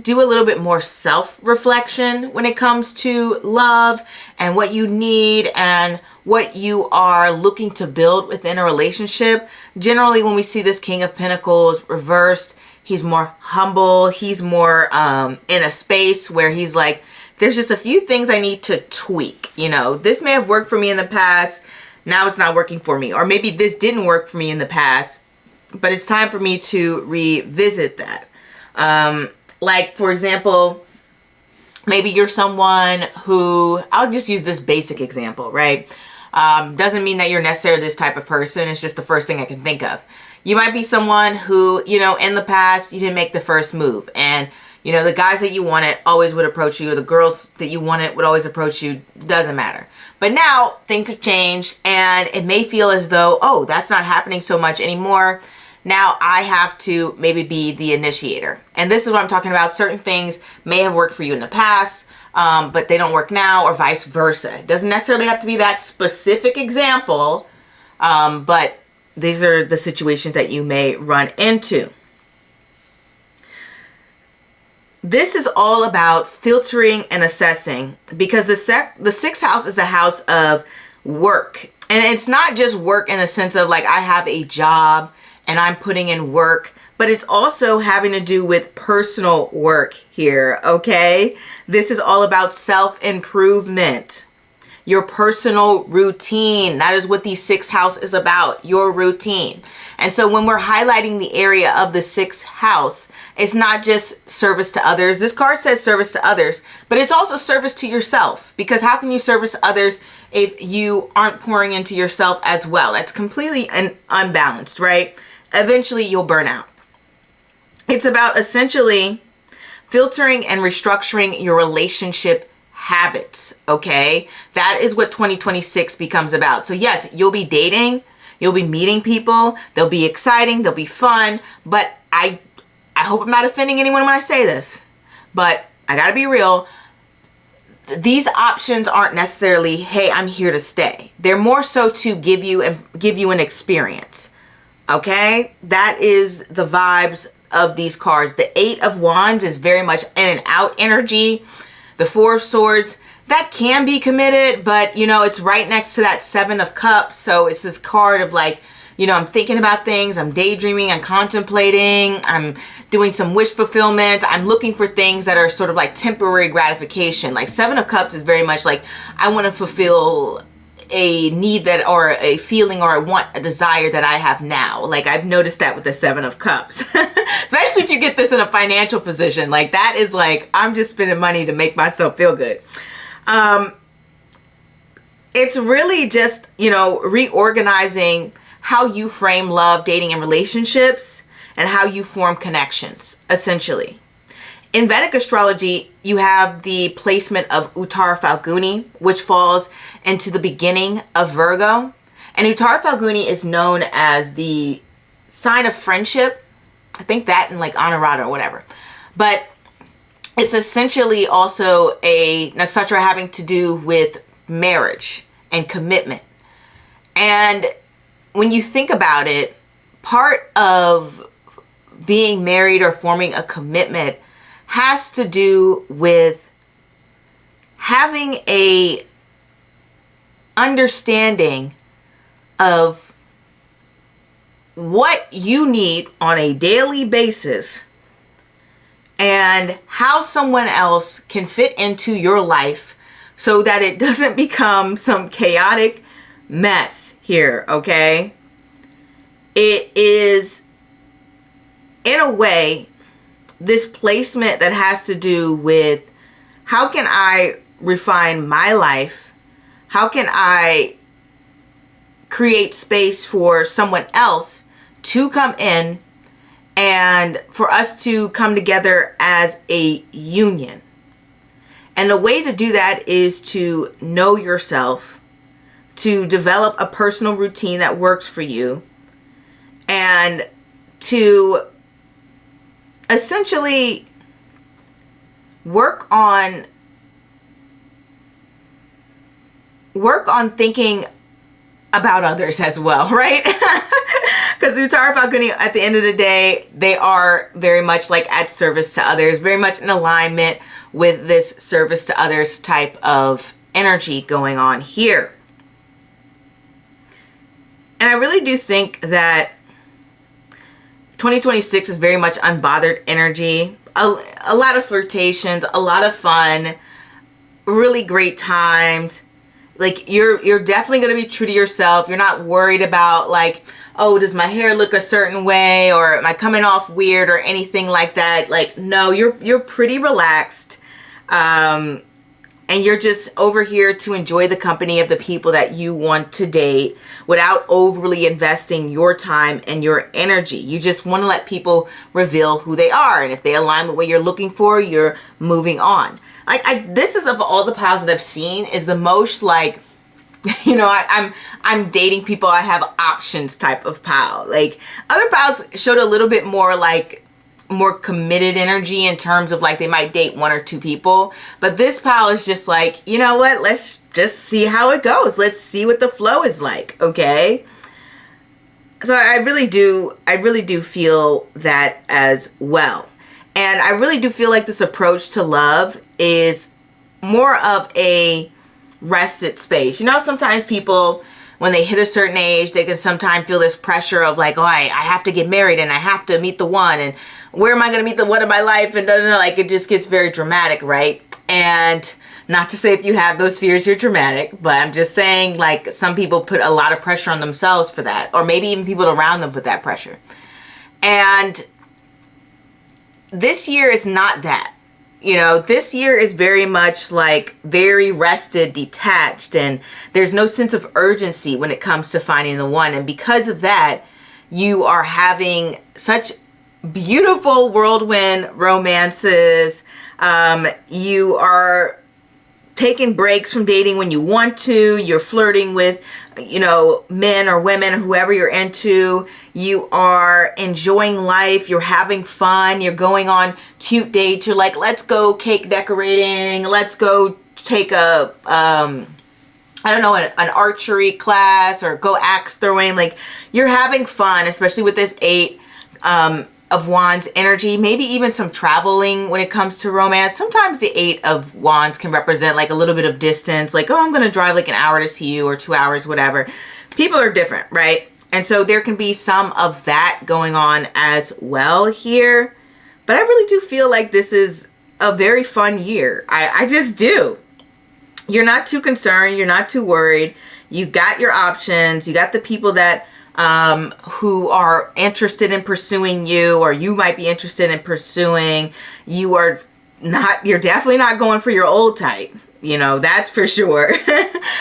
do a little bit more self-reflection when it comes to love and what you need and what you are looking to build within a relationship. Generally, when we see this King of Pentacles reversed, he's more humble. He's more in a space where he's like, there's just a few things I need to tweak. You know, this may have worked for me in the past. Now it's not working for me. Or maybe this didn't work for me in the past, but it's time for me to revisit that. Like, for example, maybe you're someone who, I'll just use this basic example, right? Doesn't mean that you're necessarily this type of person. It's just the first thing I can think of. You might be someone who, you know, in the past, you didn't make the first move. And, you know, the guys that you wanted always would approach you, or the girls that you wanted would always approach you. Doesn't matter. But now things have changed, and it may feel as though, oh, that's not happening so much anymore. Now I have to maybe be the initiator. And this is what I'm talking about. Certain things may have worked for you in the past, but they don't work now, or vice versa. It doesn't necessarily have to be that specific example, but these are the situations that you may run into. This is all about filtering and assessing, because the 6th house is the house of work. And it's not just work in the sense of like, I have a job and I'm putting in work, but it's also having to do with personal work here, okay? This is all about self-improvement, your personal routine. That is what the 6th house is about, your routine. And so when we're highlighting the area of the 6th house, it's not just service to others. This card says service to others, but it's also service to yourself, because how can you service others if you aren't pouring into yourself as well? That's completely unbalanced, right? Eventually you'll burn out. It's about essentially filtering and restructuring your relationship habits, okay? That is what 2026 becomes about. So yes, you'll be dating, you'll be meeting people, they'll be exciting, they'll be fun, but I hope I'm not offending anyone when I say this, but I gotta be real. These options aren't necessarily, hey, I'm here to stay. They're more so to give you an experience. Okay, that is the vibes of these cards. The Eight of Wands is very much in and out energy. The Four of Swords, that can be committed, but you know, it's right next to that Seven of Cups. So it's this card of like, you know, I'm thinking about things, I'm daydreaming, I'm contemplating, I'm doing some wish fulfillment, I'm looking for things that are sort of like temporary gratification. Like Seven of Cups is very much like, I want to fulfill a need that, or a feeling, or a desire that I have now. Like I've noticed that with the Seven of Cups, especially if you get this in a financial position. Like that is like, I'm just spending money to make myself feel good. It's really just, you know, reorganizing how you frame love, dating, and relationships, and how you form connections, essentially. In Vedic astrology, you have the placement of Uttara Falguni, which falls into the beginning of Virgo. And Uttara Falguni is known as the sign of friendship. I think that in like Anurata or whatever. But it's essentially also a nakshatra having to do with marriage and commitment. And when you think about it, part of being married or forming a commitment has to do with having a understanding of what you need on a daily basis and how someone else can fit into your life so that it doesn't become some chaotic mess here, okay? It is, in a way, this placement that has to do with how can I refine my life? How can I create space for someone else to come in and for us to come together as a union? And the way to do that is to know yourself, to develop a personal routine that works for you, and to essentially work on thinking about others as well, right? Because Uttara Falguni, at the end of the day, they are very much like at service to others, very much in alignment with this service to others type of energy going on here. And I really do think that 2026 is very much unbothered energy. A lot of flirtations, a lot of fun, really great times. Like you're definitely going to be true to yourself. You're not worried about like, oh, does my hair look a certain way, or am I coming off weird, or anything like that. Like, no, you're pretty relaxed. And you're just over here to enjoy the company of the people that you want to date without overly investing your time and your energy. You just want to let people reveal who they are. And if they align with what you're looking for, you're moving on. Like this is, of all the piles that I've seen, is the most like, you know, I'm dating people, I have options type of pile. Like other piles showed a little bit more like more committed energy in terms of like they might date one or two people, but this pile is just like, you know what, let's just see how it goes. Let's see what the flow is like. Okay, so I really do feel that as well. And I really do feel like this approach to love is more of a rested space. You know, sometimes people, when they hit a certain age, they can sometimes feel this pressure of like, oh, I have to get married and I have to meet the one, and where am I going to meet the one of my life, and like it just gets very dramatic, right? And not to say if you have those fears you're dramatic, but I'm just saying like some people put a lot of pressure on themselves for that, or maybe even people around them put that pressure. And this year is not that. You know, this year is very much like very rested, detached, and there's no sense of urgency when it comes to finding the one. And because of that, you are having such beautiful whirlwind romances. You are taking breaks from dating when you want to. You're flirting with, you know, men or women, whoever you're into. You are enjoying life. You're having fun. You're going on cute dates. You're like, let's go cake decorating. Let's go take a, I don't know, an archery class, or go axe throwing. Like, you're having fun, especially with this 8. of Wands energy, maybe even some traveling when it comes to romance. Sometimes the Eight of Wands can represent like a little bit of distance, like, oh, I'm going to drive like an hour to see you, or 2 hours, whatever. People are different, right? And so there can be some of that going on as well here. But I really do feel like this is a very fun year. I just do. You're not too concerned. You're not too worried. You got your options. You got the people that who are interested in pursuing you, or you might be interested in pursuing. You're definitely not going for your old type. You know, that's for sure.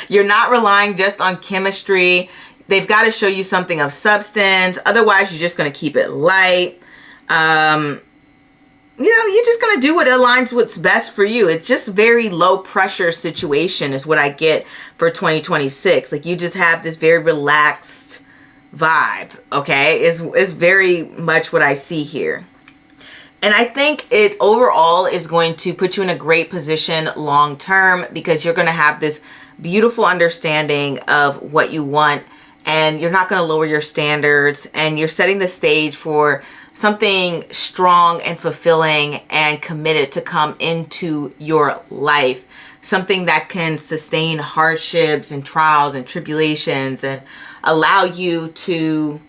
You're not relying just on chemistry. They've got to show you something of substance. Otherwise, you're just going to keep it light. You know, you're just going to do what aligns what's best for you. It's just very low pressure situation is what I get for 2026. Like, you just have this very relaxed vibe, okay? Is very much what I see here. And I think it overall is going to put you in a great position long term, because you're going to have this beautiful understanding of what you want, and you're not going to lower your standards, and you're setting the stage for something strong and fulfilling and committed to come into your life. Something that can sustain hardships and trials and tribulations and allow you to,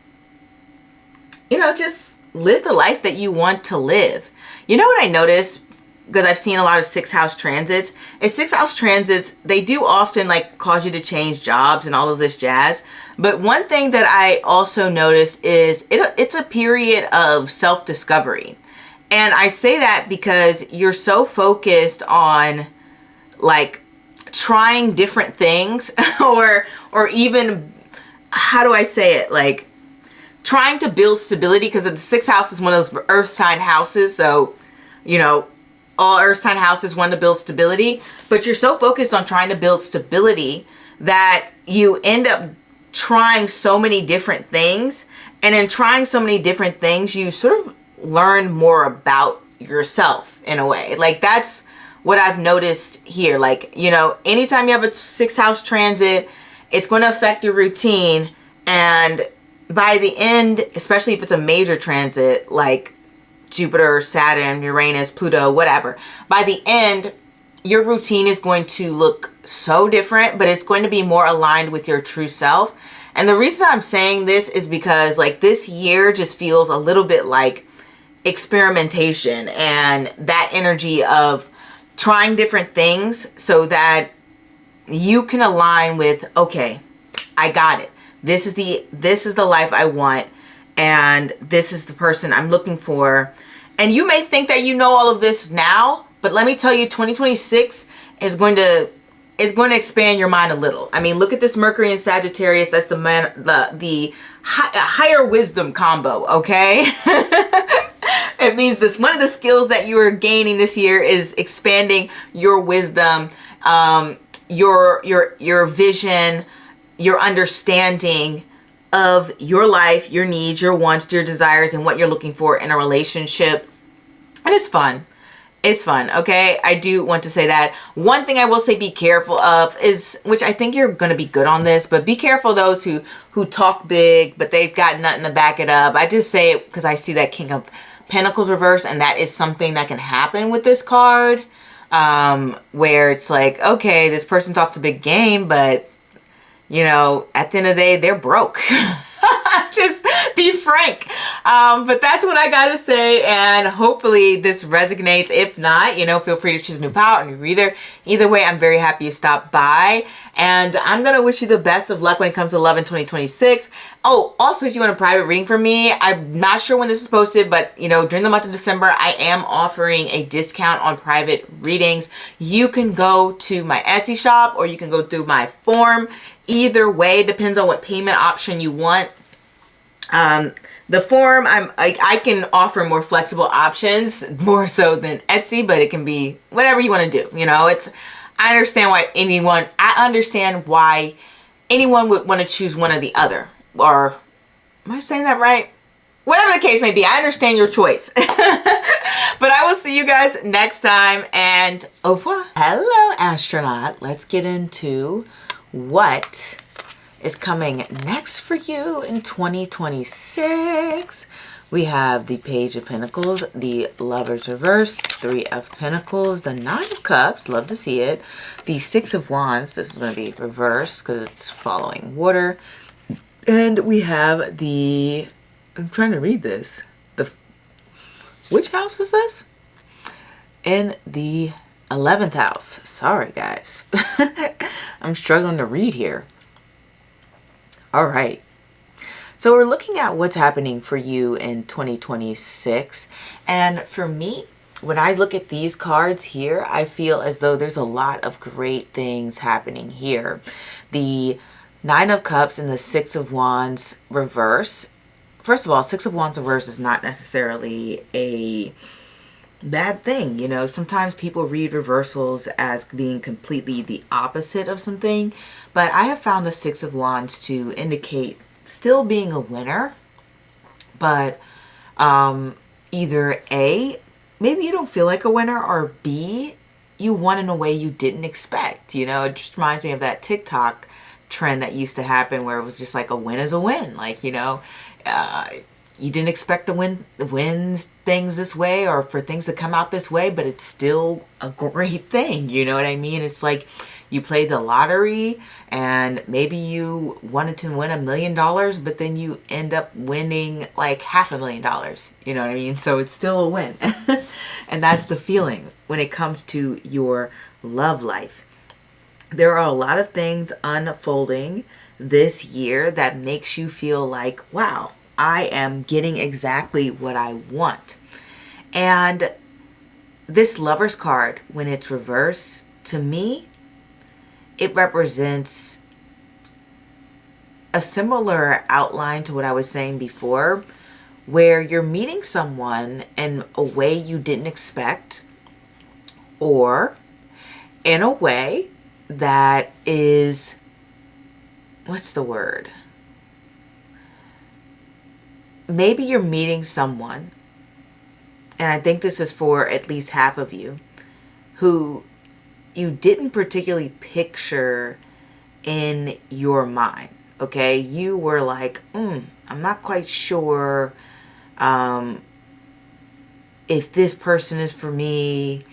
you know, just live the life that you want to live. You know what I noticed, because I've seen a lot of 6th house transits, is 6th house transits, they do often like cause you to change jobs and all of this jazz. But one thing that I also notice is it's a period of self-discovery. And I say that because you're so focused on like trying different things or even, how do I say it? Like trying to build stability, because the 6th house is one of those earth sign houses. So, you know, all earth sign houses want to build stability, but you're so focused on trying to build stability that you end up trying so many different things. And in trying so many different things, you sort of learn more about yourself in a way. Like, that's what I've noticed here. Like, you know, anytime you have a 6th house transit, it's going to affect your routine. And by the end, especially if it's a major transit like Jupiter, Saturn, Uranus, Pluto, whatever, by the end, your routine is going to look so different, but it's going to be more aligned with your true self. And the reason I'm saying this is because like this year just feels a little bit like experimentation, and that energy of trying different things so that you can align with, okay, I got it. This is the life I want, and this is the person I'm looking for. And you may think that you know all of this now, but let me tell you, 2026 is going to expand your mind a little. I mean, look at this Mercury and Sagittarius. That's the higher wisdom combo, okay? It means this, one of the skills that you are gaining this year is expanding your wisdom, your vision, your understanding of your life, your needs, your wants, your desires, and what you're looking for in a relationship. And it's fun. It's fun, okay? I do want to say that. One thing I will say be careful of is, which I think you're going to be good on this, but be careful those who talk big, but they've got nothing to back it up. I just say it because I see that King of Pentacles reverse, and that is something that can happen with this card, where it's like, okay, this person talks a big game, but, you know, at the end of the day, they're broke. Just be frank. But that's what I gotta say, and hopefully this resonates. If not, you know, feel free to choose a new palette or new reader. Either way, I'm very happy you stopped by, and I'm gonna wish you the best of luck when it comes to love in 2026. Oh, also, if you want a private reading from me, I'm not sure when this is posted, but you know, during the month of December, I am offering a discount on private readings. You can go to my Etsy shop, or you can go through my form. Either way, depends on what payment option you want. The form, I can offer more flexible options, more so than Etsy, but it can be whatever you want to do. You know, I understand why anyone would want to choose one or the other. Or, am I saying that right? Whatever the case may be, I understand your choice. But I will see you guys next time, and au revoir. Hello, astronaut. Let's get into what is coming next for you in 2026. We have the Page of Pentacles, the Lovers reverse, Three of Pentacles, the Nine of Cups, love to see it, the Six of Wands, this is going to be reversed because it's following water, and we have the, I'm trying to read this, which house is this? In the 11th house. Sorry, guys. I'm struggling to read here. All right. So we're looking at what's happening for you in 2026. And for me, when I look at these cards here, I feel as though there's a lot of great things happening here. The Nine of Cups and the Six of Wands reverse. First of all, Six of Wands reverse is not necessarily a bad thing. You know, sometimes people read reversals as being completely the opposite of something, but I have found the Six of Wands to indicate still being a winner, but either A, maybe you don't feel like a winner, or B, you won in a way you didn't expect. You know, it just reminds me of that TikTok trend that used to happen where it was just like a win is a win. Like, you know, you didn't expect to win things this way or for things to come out this way, but it's still a great thing. You know what I mean? It's like you played the lottery and maybe you wanted to win $1 million, but then you end up winning like $500,000. You know what I mean? So it's still a win. And that's the feeling when it comes to your love life. There are a lot of things unfolding this year that makes you feel like, wow, I am getting exactly what I want. And this Lover's card, when it's reversed, to me, it represents a similar outline to what I was saying before, where you're meeting someone in a way you didn't expect, or in a way that is, what's the word? Maybe you're meeting someone, and I think this is for at least half of you, who you didn't particularly picture in your mind, okay? You were like, I'm not quite sure if this person is for me,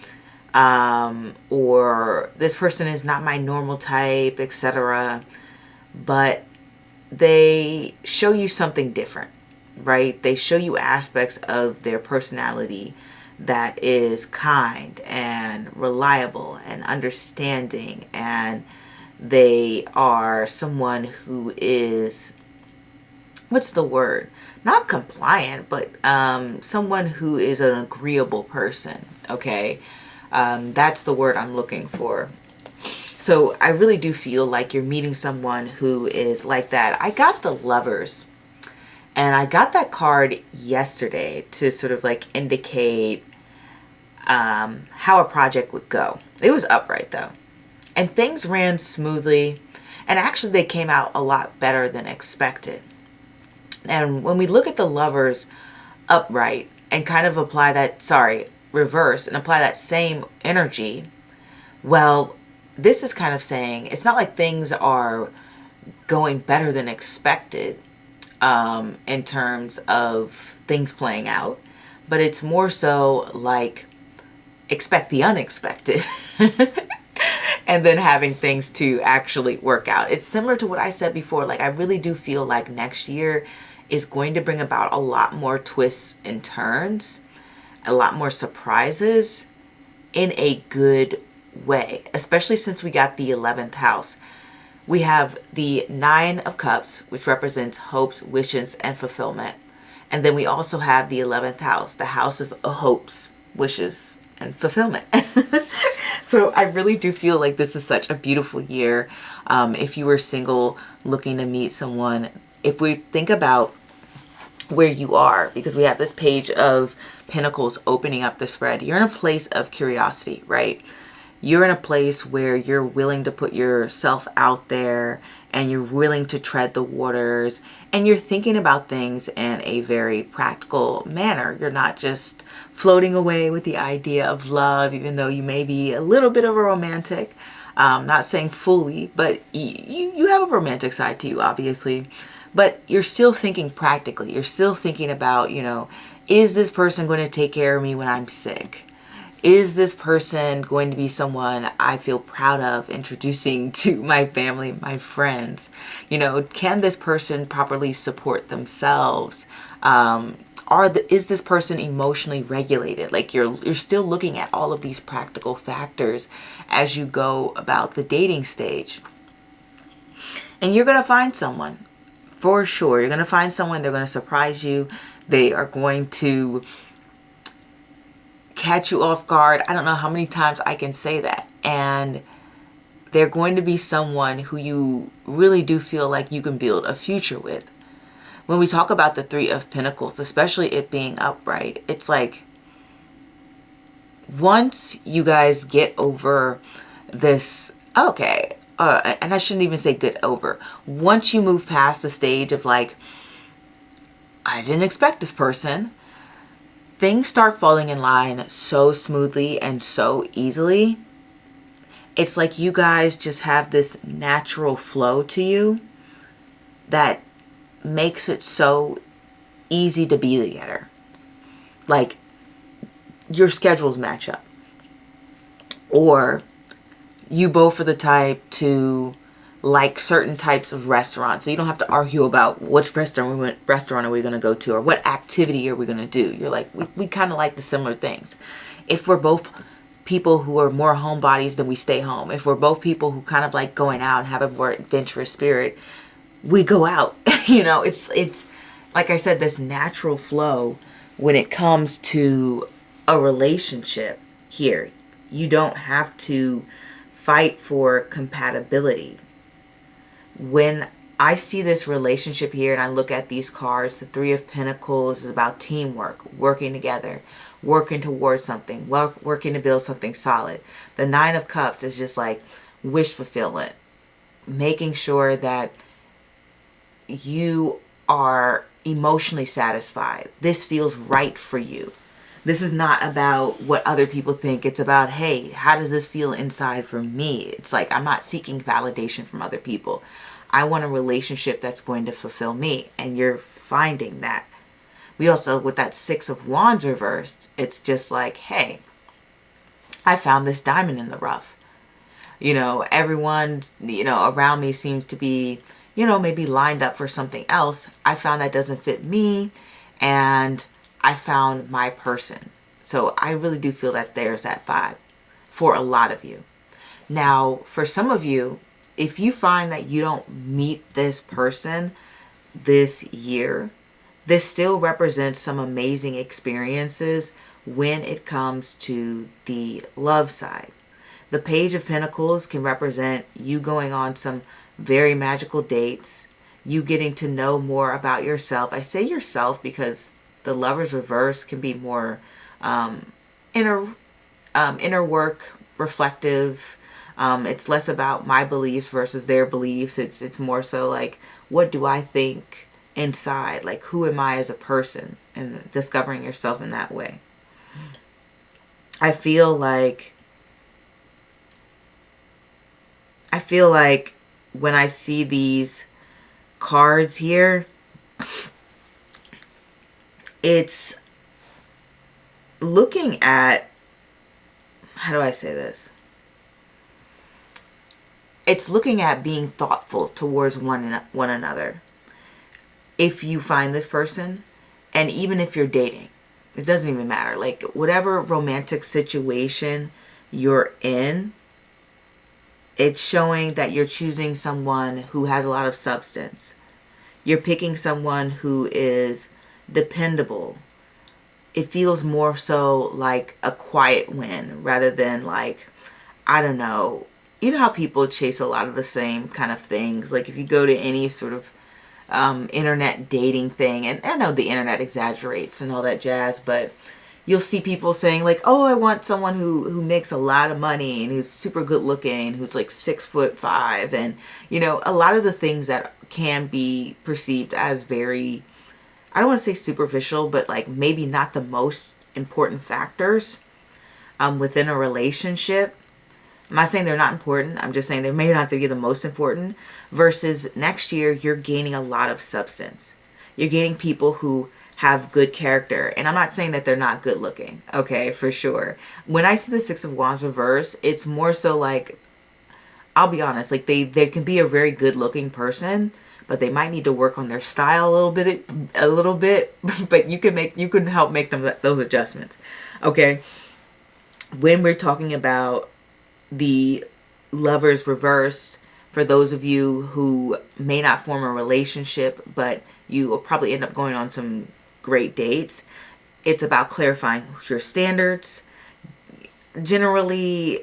or this person is not my normal type, etc. But they show you something different, right? They show you aspects of their personality that is kind and reliable and understanding, and they are someone who is, what's the word? Not compliant, but someone who is an agreeable person, okay? That's the word I'm looking for. So I really do feel like you're meeting someone who is like that. I got the Lovers, and I got that card yesterday to sort of like indicate how a project would go. It was upright though, and things ran smoothly, and actually they came out a lot better than expected. And when we look at the Lovers upright and kind of apply that, reverse, and apply that same energy, well, this is kind of saying it's not like things are going better than expected in terms of things playing out, but it's more so like expect the unexpected and then having things to actually work out. It's similar to what I said before. Like, I really do feel like next year is going to bring about a lot more twists and turns, a lot more surprises in a good way, especially since we got the 11th house. We have the Nine of Cups, which represents hopes, wishes, and fulfillment. And then we also have the 11th house, the house of hopes, wishes, and fulfillment. So I really do feel like this is such a beautiful year. If you were single looking to meet someone, if we think about where you are, because we have this Page of Pentacles opening up the spread, you're in a place of curiosity, right? You're in a place where you're willing to put yourself out there, and you're willing to tread the waters, and you're thinking about things in a very practical manner. You're not just floating away with the idea of love, even though you may be a little bit of a romantic. Not saying fully, but you have a romantic side to you, obviously. But you're still thinking practically. You're still thinking about, is this person going to take care of me when I'm sick? Is this person going to be someone I feel proud of introducing to my family, my friends? Can this person properly support themselves? Is this person emotionally regulated? Like you're still looking at all of these practical factors as you go about the dating stage. And you're going to find someone, for sure. You're going to find someone, they're going to surprise you. They are going to catch you off guard. I don't know how many times I can say that. And they're going to be someone who you really do feel like you can build a future with. When we talk about the Three of Pentacles, especially it being upright, it's like once you guys get over this, okay, and I shouldn't even say get over. Once you move past the stage of like, I didn't expect this person, things start falling in line so smoothly and so easily. It's like you guys just have this natural flow to you that makes it so easy to be together. Like your schedules match up. Or you both are the type to like certain types of restaurants. So you don't have to argue about which restaurant are we going to go to or what activity are we going to do. You're like, we kind of like the similar things. If we're both people who are more homebodies, then we stay home. If we're both people who kind of like going out and have a more adventurous spirit, we go out. It's like I said, this natural flow when it comes to a relationship here. You don't have to fight for compatibility. When I see this relationship here and I look at these cards, the Three of Pentacles is about teamwork, working together, working towards something, working to build something solid. The Nine of Cups is just like wish fulfillment, making sure that you are emotionally satisfied. This feels right for you. This is not about what other people think. It's about, hey, how does this feel inside for me? It's like I'm not seeking validation from other people. I want a relationship that's going to fulfill me. And you're finding that. We also, with that Six of Wands reversed, it's just like, hey, I found this diamond in the rough. Everyone, around me seems to be, maybe lined up for something else. I found that doesn't fit me. And I found my person. So I really do feel that there's that vibe for a lot of you. Now, for some of you, if you find that you don't meet this person this year, this still represents some amazing experiences when it comes to the love side. The Page of Pentacles can represent you going on some very magical dates, you getting to know more about yourself. I say yourself because the Lover's reverse can be more inner work, reflective. It's less about my beliefs versus their beliefs. It's more so like, what do I think inside? Like, who am I as a person? And discovering yourself in that way. I feel like when I see these cards here, it's looking at, how do I say this? It's looking at being thoughtful towards one another. If you find this person, and even if you're dating, it doesn't even matter. Like, whatever romantic situation you're in, it's showing that you're choosing someone who has a lot of substance. You're picking someone who is dependable. It feels more so like a quiet win rather than like, I don't know. You know how people chase a lot of the same kind of things. Like if you go to any sort of internet dating thing, and I know the internet exaggerates and all that jazz, but you'll see people saying like, oh, I want someone who makes a lot of money and who's super good looking, who's like 6'5", and a lot of the things that can be perceived as very, I don't want to say superficial, but like maybe not the most important factors within a relationship. I'm not saying they're not important. I'm just saying they may not be the most important. Versus next year, you're gaining a lot of substance. You're gaining people who have good character. And I'm not saying that they're not good looking. Okay, for sure. When I see the Six of Wands reverse, it's more so like, I'll be honest, like they can be a very good looking person, but they might need to work on their style a little bit, but you can help make them those adjustments. Okay? When we're talking about the Lovers reversed, for those of you who may not form a relationship, but you will probably end up going on some great dates, it's about clarifying your standards. Generally,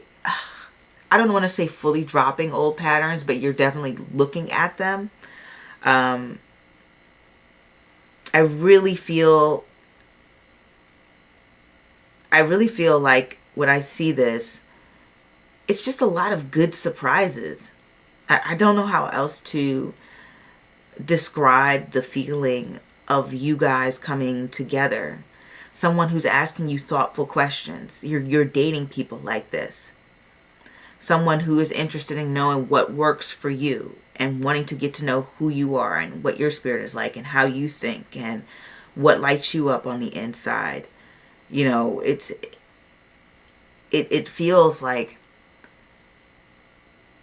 I don't want to say fully dropping old patterns, but you're definitely looking at them. I really feel like when I see this, it's just a lot of good surprises. I don't know how else to describe the feeling of you guys coming together. Someone who's asking you thoughtful questions. You're dating people like this. Someone who is interested in knowing what works for you and wanting to get to know who you are and what your spirit is like and how you think and what lights you up on the inside. You know, it feels like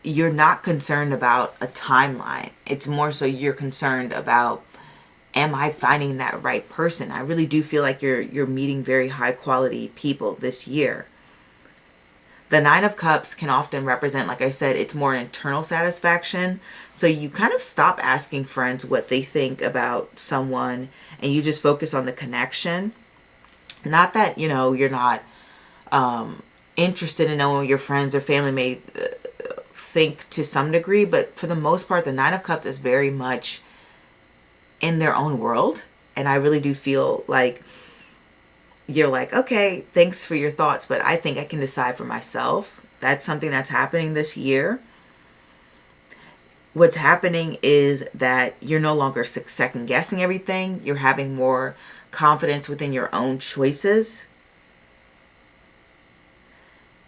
you're not concerned about a timeline. It's more so you're concerned about, am I finding that right person? I really do feel like you're meeting very high quality people this year. The Nine of Cups can often represent, like I said, it's more an internal satisfaction. So you kind of stop asking friends what they think about someone and you just focus on the connection. Not that, you're not interested in knowing what your friends or family may think to some degree, but for the most part, the Nine of Cups is very much in their own world. And I really do feel like you're like, okay, thanks for your thoughts, but I think I can decide for myself. That's something that's happening this year. What's happening is that you're no longer second guessing everything. You're having more confidence within your own choices.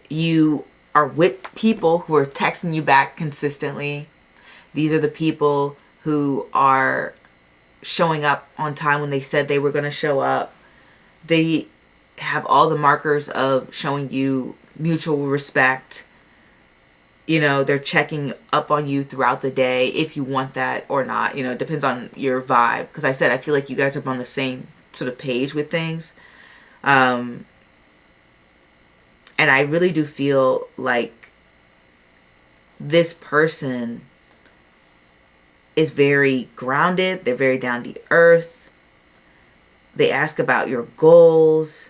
You are with people who are texting you back consistently. These are the people who are showing up on time when they said they were going to show up. They have all the markers of showing you mutual respect. They're checking up on you throughout the day if you want that or not. It depends on your vibe. Because I said, I feel like you guys are on the same sort of page with things. And I really do feel like this person is very grounded. They're very down to earth. They ask about your goals.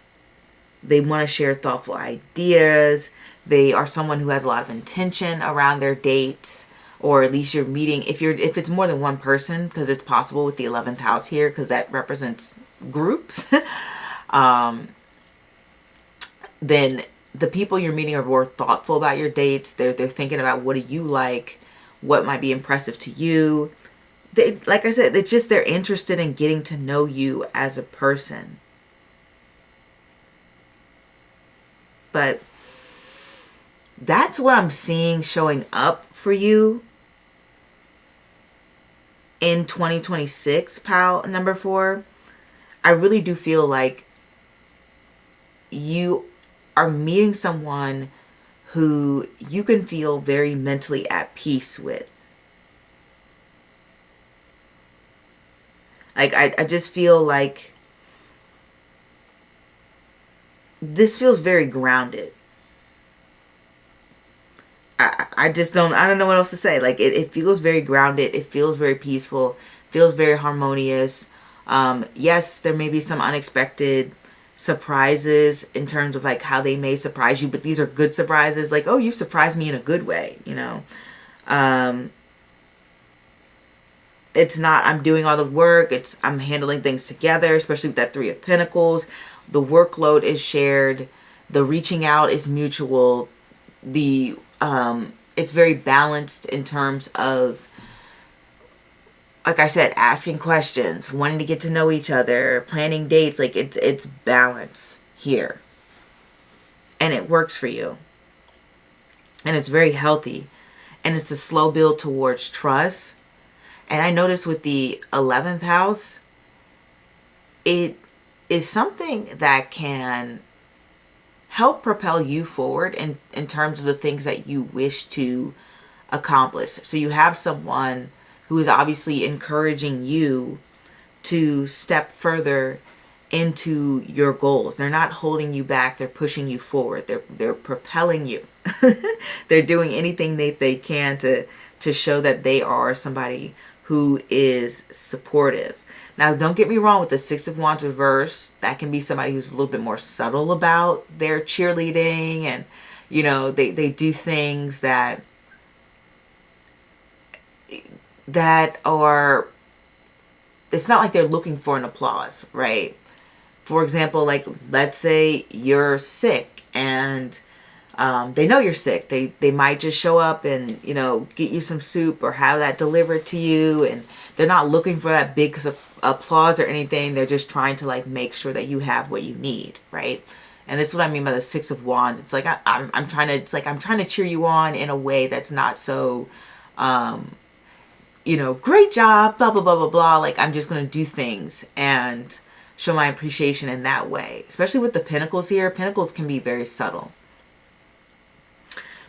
They want to share thoughtful ideas. They are someone who has a lot of intention around their dates, or at least you're meeting. If it's more than one person, because it's possible with the 11th house here, because that represents groups, then the people you're meeting are more thoughtful about your dates. They're thinking about, what do you like? What might be impressive to you? Like I said, it's just they're interested in getting to know you as a person. But that's what I'm seeing showing up for you in 2026, pal number 4. I really do feel like you are meeting someone who you can feel very mentally at peace with. Like, I just feel like this feels very grounded. I don't know what else to say. Like, it feels very grounded. It feels very peaceful. Feels very harmonious. Yes, there may be some unexpected surprises in terms of like how they may surprise you, but these are good surprises. Like, oh, you surprised me in a good way, It's not, I'm doing all the work. I'm handling things together, especially with that 3 of Pentacles. The workload is shared. The reaching out is mutual. It's very balanced in terms of, like I said, asking questions, wanting to get to know each other, planning dates. Like, it's balance here. And it works for you. and it's very healthy, and it's a slow build towards trust. And I noticed with the 11th house, it is something that can help propel you forward in terms of the things that you wish to accomplish. So you have someone who is obviously encouraging you to step further into your goals. They're not holding you back. They're pushing you forward. They're propelling you. They're doing anything they can to show that they are somebody who is supportive. Now, don't get me wrong, with the Six of Wands reverse, that can be somebody who's a little bit more subtle about their cheerleading, and, you know, they do things that are, it's not like they're looking for an applause, right? For example, like, let's say you're sick and they know you're sick. They might just show up and, you know, get you some soup or have that delivered to you, and they're not looking for that big applause or anything. They're just trying to, like, make sure that you have what you need, right? And that's what I mean by the Six of Wands. It's like I'm trying to cheer you on in a way that's not so you know, great job, blah blah blah blah blah. Like, I'm just gonna do things and show my appreciation in that way. Especially with the Pentacles here. Pentacles can be very subtle.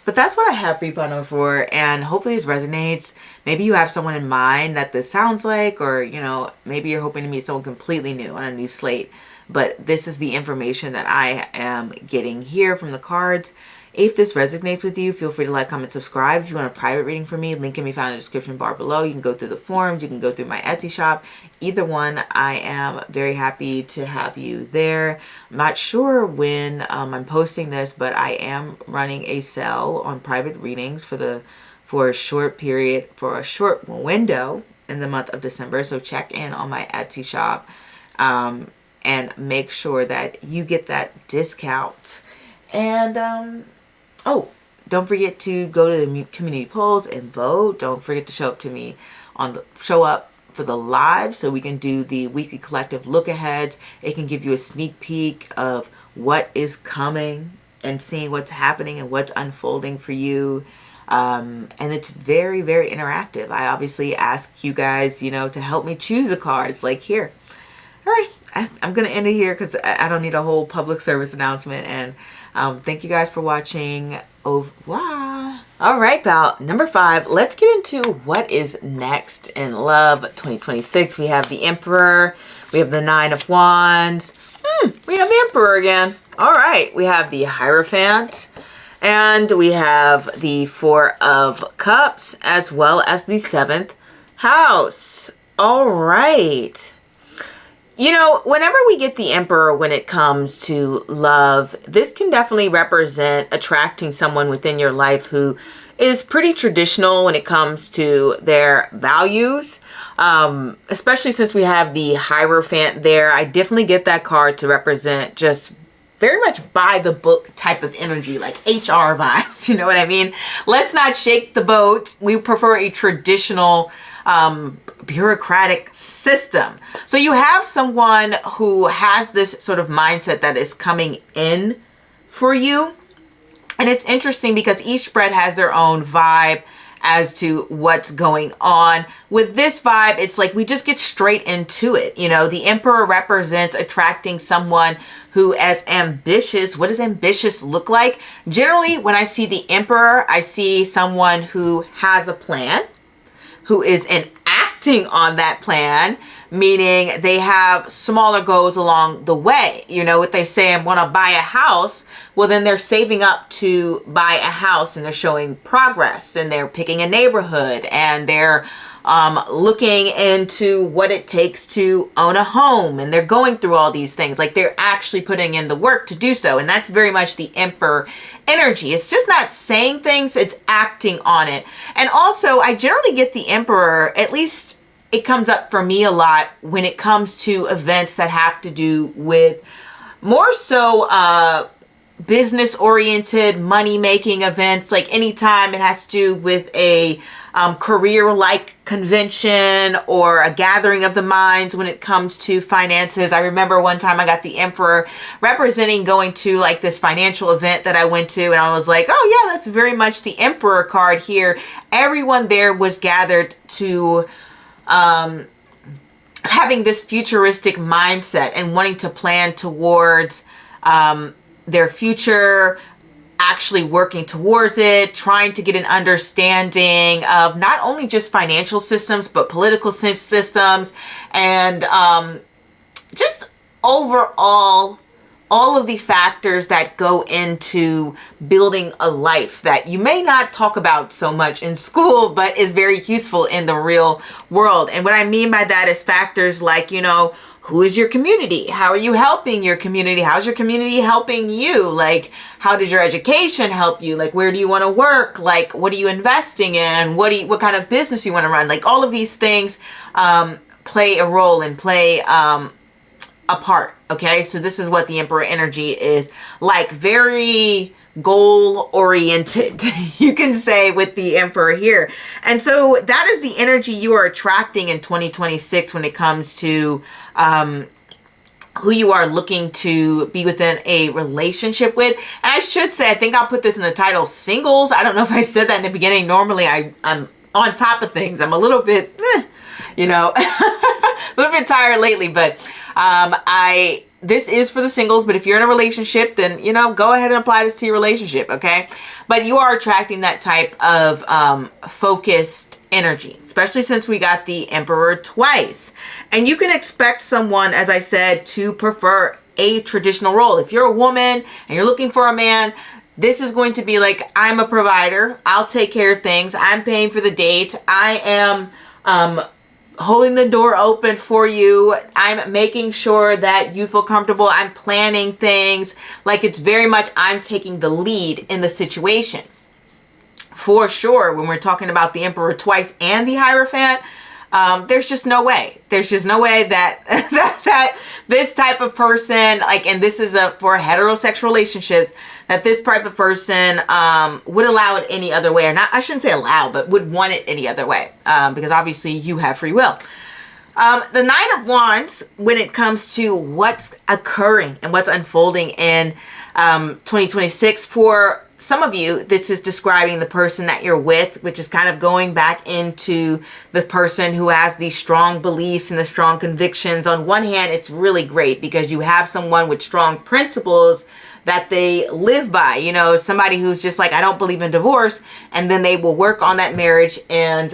But that's what I have for you, Pano, for, and hopefully this resonates. Maybe you have someone in mind that this sounds like, or, you know, maybe you're hoping to meet someone completely new on a new slate. But this is the information that I am getting here from the cards. If this resonates with you, feel free to like, comment, subscribe. If you want a private reading from me, link can be found in the description bar below. You can go through the forums. You can go through my Etsy shop. Either one, I am very happy to have you there. I'm not sure when I'm posting this, but I am running a sale on private readings for a short period, for a short window in the month of December. So check in on my Etsy shop and make sure that you get that discount. And oh, don't forget to go to the community polls and vote. Don't forget to show up for the live so we can do the weekly collective look aheads. It can give you a sneak peek of what is coming and seeing what's happening and what's unfolding for you. And it's very, very interactive. I obviously ask you guys, you know, to help me choose the cards, like here. All right, I'm going to end it here because I don't need a whole public service announcement. And thank you guys for watching. Au revoir. All right, pal. Number 5, let's get into what is next in love 2026. We have the Emperor. We have the Nine of Wands. We have the Emperor again. All right. We have the Hierophant. And we have the Four of Cups, as well as the 7th house. All right. You know, whenever we get the Emperor when it comes to love, this can definitely represent attracting someone within your life who is pretty traditional when it comes to their values. Especially since we have the Hierophant there, I definitely get that card to represent just very much by the book type of energy, like HR vibes, you know what I mean? Let's not shake the boat. We prefer a traditional bureaucratic system. So you have someone who has this sort of mindset that is coming in for you. And it's interesting because each spread has their own vibe as to what's going on. With this vibe, it's like we just get straight into it. You know, the Emperor represents attracting someone who is ambitious. What does ambitious look like? Generally, when I see the Emperor, I see someone who has a plan, who is enacting on that plan, meaning they have smaller goals along the way. You know, if they say, I want to buy a house, well, then they're saving up to buy a house, and they're showing progress, and they're picking a neighborhood, and they're looking into what it takes to own a home, and they're going through all these things. Like, they're actually putting in the work to do so. And that's very much the Emperor energy. It's just not saying things, it's acting on it. And also, I generally get the Emperor, at least it comes up for me a lot when it comes to events that have to do with more so business oriented, money making events. Like anytime it has to do with a career-like convention or a gathering of the minds when it comes to finances. I remember one time I got the Emperor representing going to like this financial event that I went to, and I was like, oh yeah, that's very much the Emperor card here. Everyone there was gathered to having this futuristic mindset and wanting to plan towards their future, actually working towards it, trying to get an understanding of not only just financial systems, but political systems, and just overall, all of the factors that go into building a life that you may not talk about so much in school, but is very useful in the real world. And what I mean by that is factors like, you know, who is your community? How are you helping your community? How's your community helping you? Like, how does your education help you? Like, where do you want to work? Like, what are you investing in? What kind of business you want to run? Like, all of these things play a role and play a part. Okay, so this is what the Emperor energy is like. Very goal oriented, you can say, with the Emperor here. And so that is the energy you are attracting in 2026 when it comes to who you are looking to be within a relationship with. And I should say, I think I'll put this in the title, singles. I don't know if I said that in the beginning. Normally I'm on top of things. I'm a little bit, you know, a little bit tired lately, but this is for the singles, but if you're in a relationship, then, you know, go ahead and apply this to your relationship, okay? But you are attracting that type of focused energy, especially since we got the Emperor twice. And you can expect someone, as I said, to prefer a traditional role. If you're a woman and you're looking for a man, this is going to be like, I'm a provider. I'll take care of things. I'm paying for the date. I am holding the door open for you. I'm making sure that you feel comfortable. I'm planning things. Like, it's very much I'm taking the lead in the situation. For sure, when we're talking about the Emperor twice and the Hierophant, there's just no way. There's just no way that that this type of person, like, and this is for heterosexual relationships, that this type of person would allow it any other way, or not. I shouldn't say allow, but would want it any other way, because obviously you have free will. The Nine of Wands, when it comes to what's occurring and what's unfolding in 2026, for some of you, this is describing the person that you're with, which is kind of going back into the person who has these strong beliefs and the strong convictions. On one hand, it's really great because you have someone with strong principles that they live by, you know, somebody who's just like, I don't believe in divorce, and then they will work on that marriage and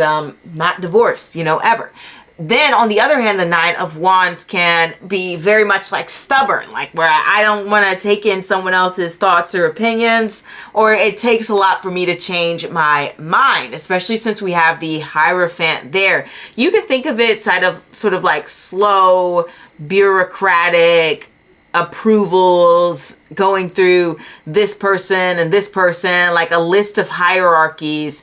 not divorce, you know, ever. Then on the other hand, the Nine of Wands can be very much like stubborn, like where I don't want to take in someone else's thoughts or opinions, or it takes a lot for me to change my mind, especially since we have the Hierophant there. You can think of it sort of like slow, bureaucratic approvals, going through this person and this person, like a list of hierarchies,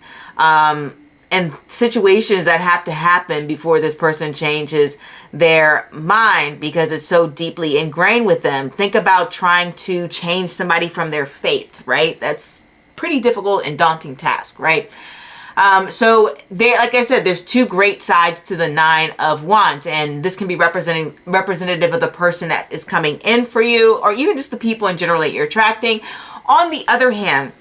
and situations that have to happen before this person changes their mind because it's so deeply ingrained with them. Think about trying to change somebody from their faith, right? That's pretty difficult and daunting task, right? So there, like I said, there's two great sides to the Nine of Wands, and this can be representative of the person that is coming in for you, or even just the people in general that you're attracting. On the other hand,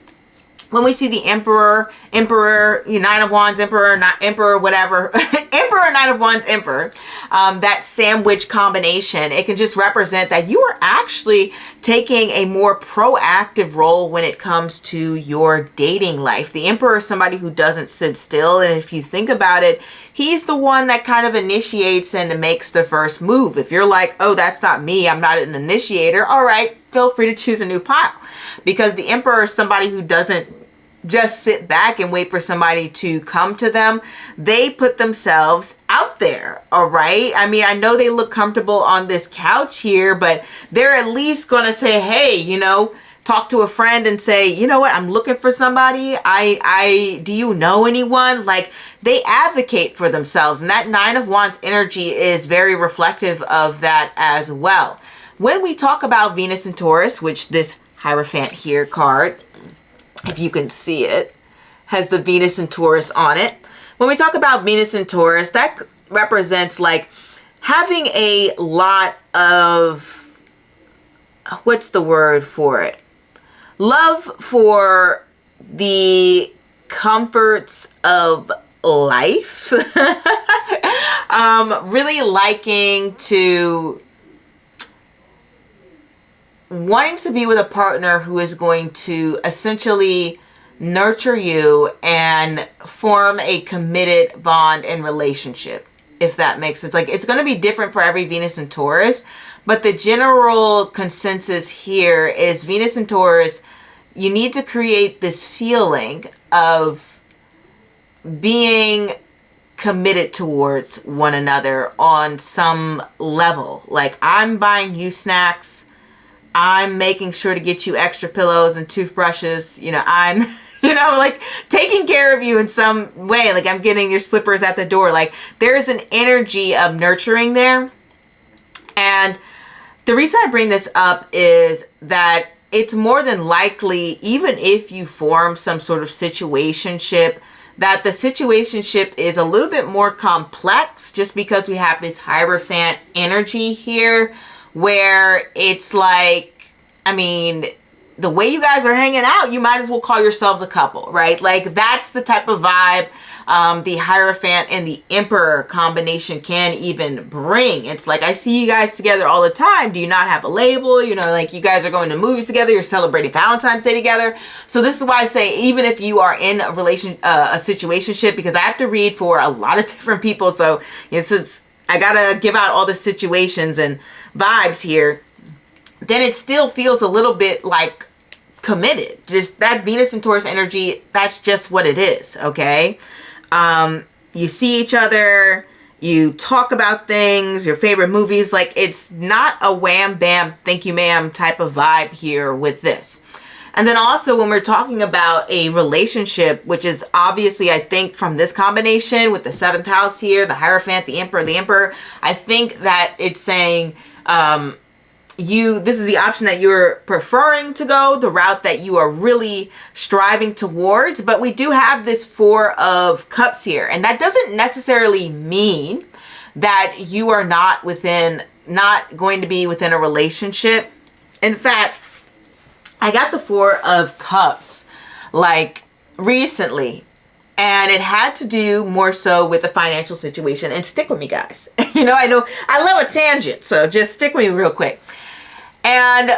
when we see the Emperor, Nine of Wands, Emperor, not Emperor, whatever, Emperor, Nine of Wands, Emperor, that sandwich combination, it can just represent that you are actually taking a more proactive role when it comes to your dating life. The Emperor is somebody who doesn't sit still, and if you think about it, he's the one that kind of initiates and makes the first move. If you're like, oh, that's not me, I'm not an initiator, all right, feel free to choose a new pile. Because the Emperor is somebody who doesn't just sit back and wait for somebody to come to them. They put themselves out there, all right? I mean, I know they look comfortable on this couch here, but they're at least going to say, hey, you know, talk to a friend and say, you know what, I'm looking for somebody. Do you know anyone? Like, they advocate for themselves. And that Nine of Wands energy is very reflective of that as well. When we talk about Venus and Taurus, which this Hierophant here card, if you can see it, has the Venus and Taurus on it. when we talk about Venus and Taurus, that represents like having a lot of, what's the word for it? Love for the comforts of life. Really liking to, wanting to be with a partner who is going to essentially nurture you and form a committed bond and relationship, if that makes sense. Like, it's going to be different for every Venus and Taurus, but the general consensus here is Venus and Taurus, you need to create this feeling of being committed towards one another on some level. Like, I'm buying you snacks, I'm making sure to get you extra pillows and toothbrushes, I'm like taking care of you in some way. Like, I'm getting your slippers at the door. Like, there's an energy of nurturing there. And the reason I bring this up is that it's more than likely, even if you form some sort of situationship, that the situationship is a little bit more complex, just because we have this Hierophant energy here, where it's like, the way you guys are hanging out, you might as well call yourselves a couple, right? Like, that's the type of vibe the Hierophant and the Emperor combination can even bring. It's like, I see you guys together all the time. Do you not have a label? Like, you guys are going to movies together. You're celebrating Valentine's Day together. So this is why I say, even if you are in a situationship, because I have to read for a lot of different people. So, since I gotta give out all the situations and vibes here, then it still feels a little bit like committed. Just that Venus and Taurus energy, that's just what it is, okay? You see each other, you talk about things, your favorite movies. Like, it's not a wham bam thank you ma'am type of vibe here with this. And then also, when we're talking about a relationship, which is obviously, I think, from this combination with the 7th house here, the Hierophant, the Emperor, I think that it's saying, this is the option that you're preferring to go, the route that you are really striving towards. But we do have this 4 of Cups here, and that doesn't necessarily mean that you are not going to be within a relationship. In fact, I got the 4 of Cups like recently, and it had to do more so with the financial situation. And stick with me, guys. I know I love a tangent, so just stick with me real quick. And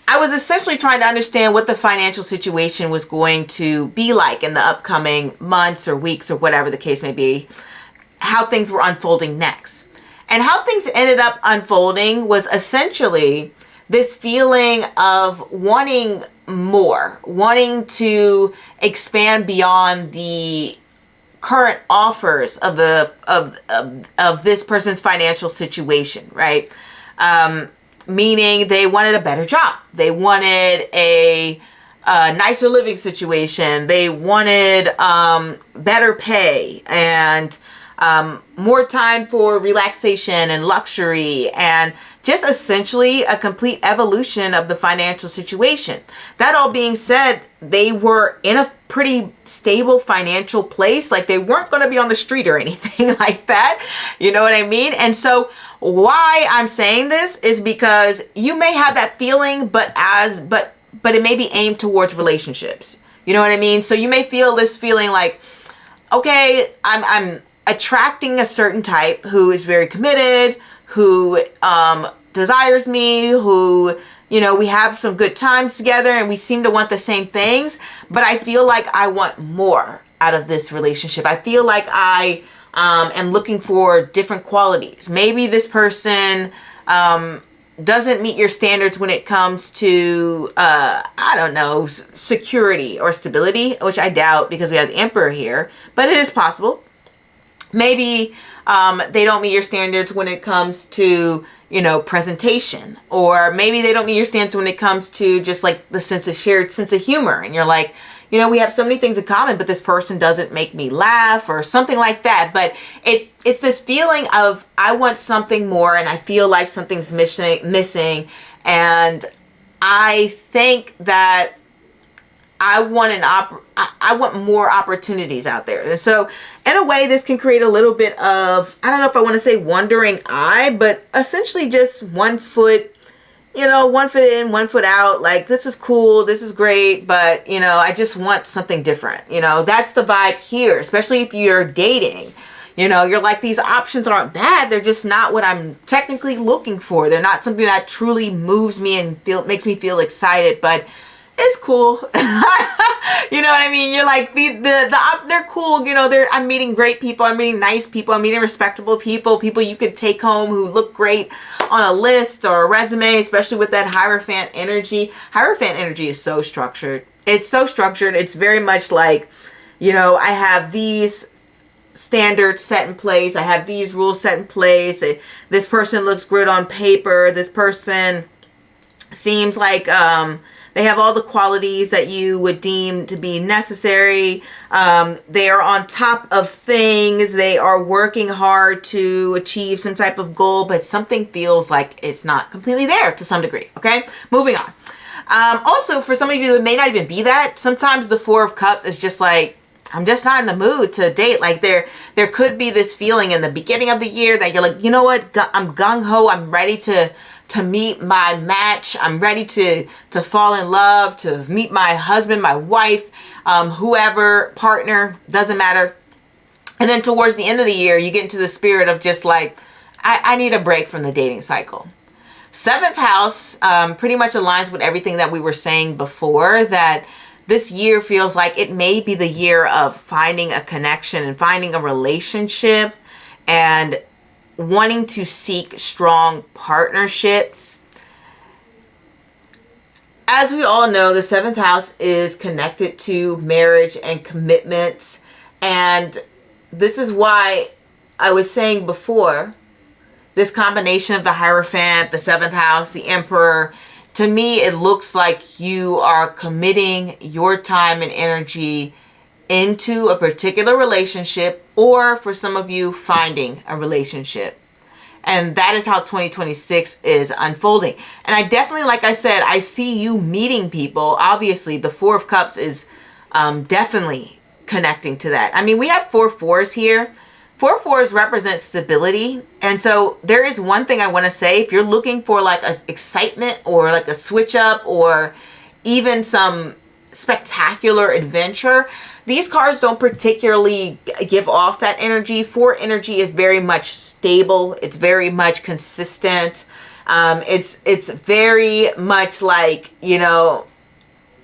I was essentially trying to understand what the financial situation was going to be like in the upcoming months or weeks or whatever the case may be, how things were unfolding next. And how things ended up unfolding was essentially this feeling of wanting more, wanting to expand beyond the current offers of this person's financial situation, right? Meaning they wanted a better job. They wanted a nicer living situation. They wanted better pay and more time for relaxation and luxury, and just essentially a complete evolution of the financial situation. That all being said, they were in a pretty stable financial place. Like, they weren't going to be on the street or anything like that. You know what I mean? And so why I'm saying this is because you may have that feeling, but it may be aimed towards relationships. You know what I mean? So you may feel this feeling like, okay, I'm attracting a certain type who is very committed, who desires me, who, we have some good times together and we seem to want the same things, but I feel like I want more out of this relationship. I feel like I am looking for different qualities. Maybe this person doesn't meet your standards when it comes to, security or stability, which I doubt because we have the Emperor here, but it is possible. Maybe they don't meet your standards when it comes to, presentation, or maybe they don't meet your standards when it comes to just like the shared sense of humor. And you're like, we have so many things in common, but this person doesn't make me laugh or something like that. But it's this feeling of, I want something more and I feel like something's missing. And I think that I want I want more opportunities out there. And so in a way, this can create a little bit of, I don't know if I want to say wandering eye, but essentially just one foot, you know, one foot in, one foot out. Like, this is cool, this is great, but, you know, I just want something different. You know, that's the vibe here, especially if you're dating. You know, you're like, these options aren't bad. They're just not what I'm technically looking for. They're not something that truly moves me and makes me feel excited, but it's cool. You know what I mean? You're like, they're cool. You know, I'm meeting great people. I'm meeting nice people. I'm meeting respectable people, people you could take home who look great on a list or a resume, especially with that Hierophant energy. Hierophant energy is so structured. It's so structured. It's very much like, you know, I have these standards set in place. I have these rules set in place. This person looks good on paper. This person seems like, they have all the qualities that you would deem to be necessary. They are on top of things. They are working hard to achieve some type of goal, but something feels like it's not completely there to some degree. Okay, moving on. Also, for some of you, it may not even be that. Sometimes the Four of Cups is just like, I'm just not in the mood to date. Like, there could be this feeling in the beginning of the year that you're like, you know what, I'm gung-ho. I'm ready to meet my match. I'm ready to fall in love, to meet my husband, my wife, whoever, partner, doesn't matter. And then towards the end of the year, you get into the spirit of just like, I need a break from the dating cycle. Seventh house pretty much aligns with everything that we were saying before, that this year feels like it may be the year of finding a connection and finding a relationship and wanting to seek strong partnerships. As we all know, the seventh house is connected to marriage and commitments. And this is why I was saying before, this combination of the Hierophant, the seventh house, the Emperor, to me, it looks like you are committing your time and energy into a particular relationship, or for some of you, finding a relationship. And that is how 2026 is unfolding. And I definitely, like I said, I see you meeting people. Obviously, the Four of Cups is definitely connecting to that. I mean, we have 4 fours here. 4 fours represent stability. And so there is one thing I want to say. If you're looking for like a excitement or like a switch up or even some spectacular adventure, these cards don't particularly give off that energy. 4 energy is very much stable. It's very much consistent. It's very much like, you know,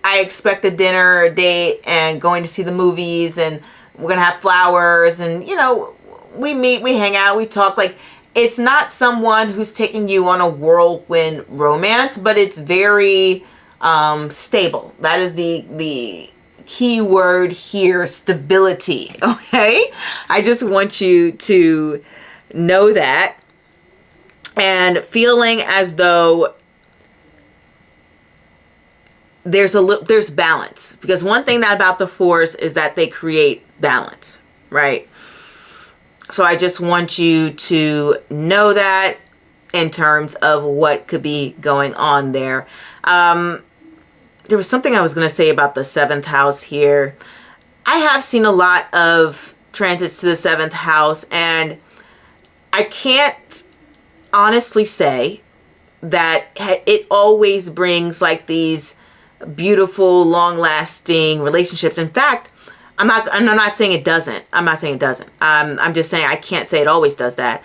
I expect a dinner, a date, and going to see the movies, and we're going to have flowers, and, you know, we meet, we hang out, we talk. Like, it's not someone who's taking you on a whirlwind romance, but it's very stable. That is the key word here, stability. Okay, I just want you to know that, and feeling as though there's balance, because one thing that about the fours is that they create balance, right? So I just want you to know that in terms of what could be going on there. There was something I was going to say about the 7th house here. I have seen a lot of transits to the 7th house, and I can't honestly say that it always brings like these beautiful, long-lasting relationships. In fact, I'm not saying it doesn't. I'm not saying it doesn't. I'm just saying I can't say it always does that.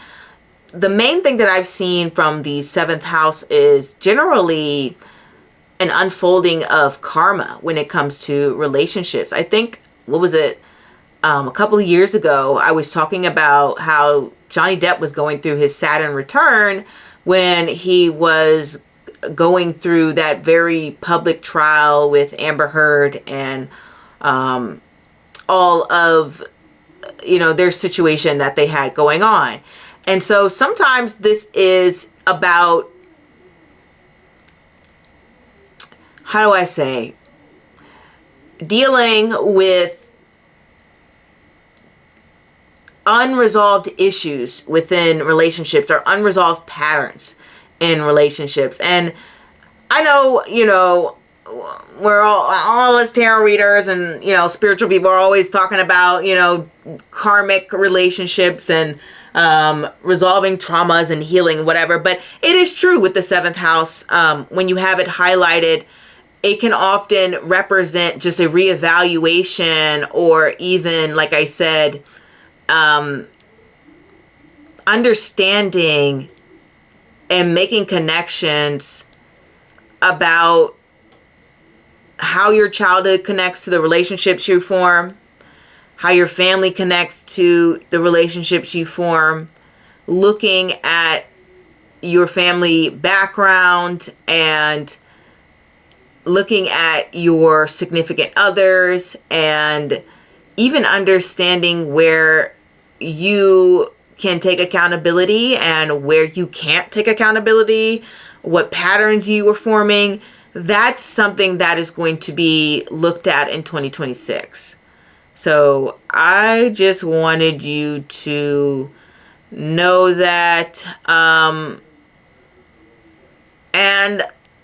The main thing that I've seen from the 7th house is generally an unfolding of karma when it comes to relationships. I think, what was it? A couple of years ago, I was talking about how Johnny Depp was going through his Saturn return when he was going through that very public trial with Amber Heard and all of, you know, their situation that they had going on. And so sometimes this is about, how do I say, dealing with unresolved issues within relationships or unresolved patterns in relationships. And I know, you know, we're all us tarot readers and, you know, spiritual people are always talking about, you know, karmic relationships and resolving traumas and healing, whatever. But it is true with the seventh house. When you have it highlighted, it can often represent just a reevaluation, or even, like I said, understanding and making connections about how your childhood connects to the relationships you form, how your family connects to the relationships you form, looking at your family background and looking at your significant others, and even understanding where you can take accountability and where you can't take accountability, what patterns you were forming. That's something that is going to be looked at in 2026. So I just wanted you to know that. And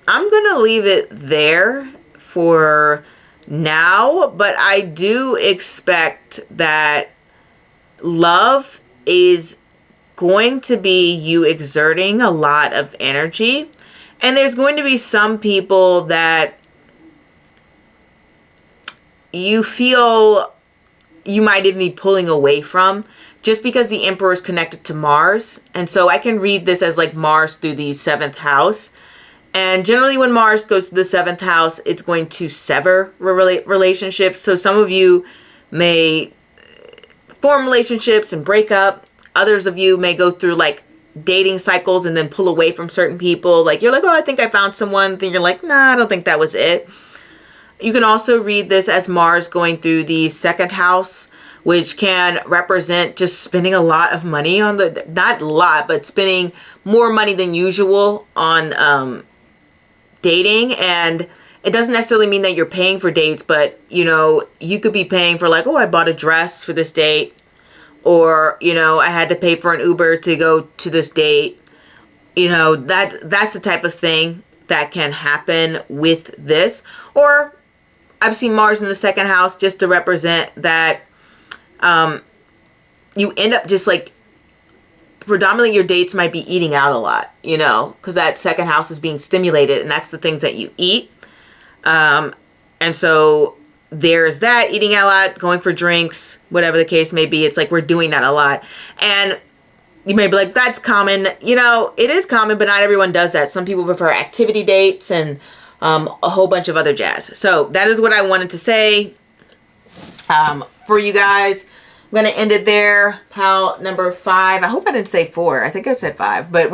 I'm going to leave it there for now, but I do expect that love is going to be you exerting a lot of energy. And there's going to be some people that you feel you might even be pulling away from, just because the Emperor is connected to Mars. And so I can read this as like Mars through the seventh house. And generally when Mars goes to the seventh house, it's going to sever relationships. So some of you may form relationships and break up. Others of you may go through like dating cycles and then pull away from certain people. Like you're like, oh, I think I found someone. Then you're like, nah, I don't think that was it. You can also read this as Mars going through the second house, which can represent just spending a lot of money on the, not a lot, but spending more money than usual on dating. And it doesn't necessarily mean that you're paying for dates, but you know, you could be paying for like, oh, I bought a dress for this date, or, you know, I had to pay for an Uber to go to this date. You know, that's the type of thing that can happen with this. Or I've seen Mars in the second house just to represent that you end up just like, predominantly your dates might be eating out a lot, you know, because that second house is being stimulated, and that's the things that you eat. And so there's that, eating out a lot, going for drinks, whatever the case may be. It's like we're doing that a lot. And you may be like, that's common. You know, it is common, but not everyone does that. Some people prefer activity dates and a whole bunch of other jazz. So that is what I wanted to say for you guys. I'm going to end it there. Pile number 5. I hope I didn't say 4. I think I said 5. But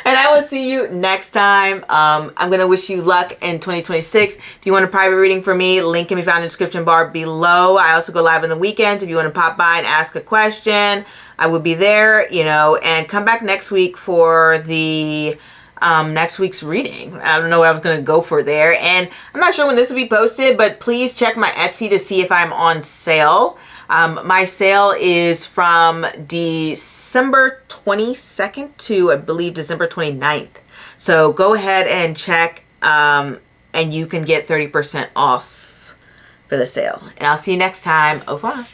and I will see you next time. I'm going to wish you luck in 2026. If you want a private reading from me, link can be found in the description bar below. I also go live on the weekends. If you want to pop by and ask a question, I will be there, you know, and come back next week for the next week's reading. I don't know what I was going to go for there. And I'm not sure when this will be posted, but please check my Etsy to see if I'm on sale. My sale is from December 22nd to, I believe, December 29th. So go ahead and check, and you can get 30% off for the sale. And I'll see you next time. Au revoir.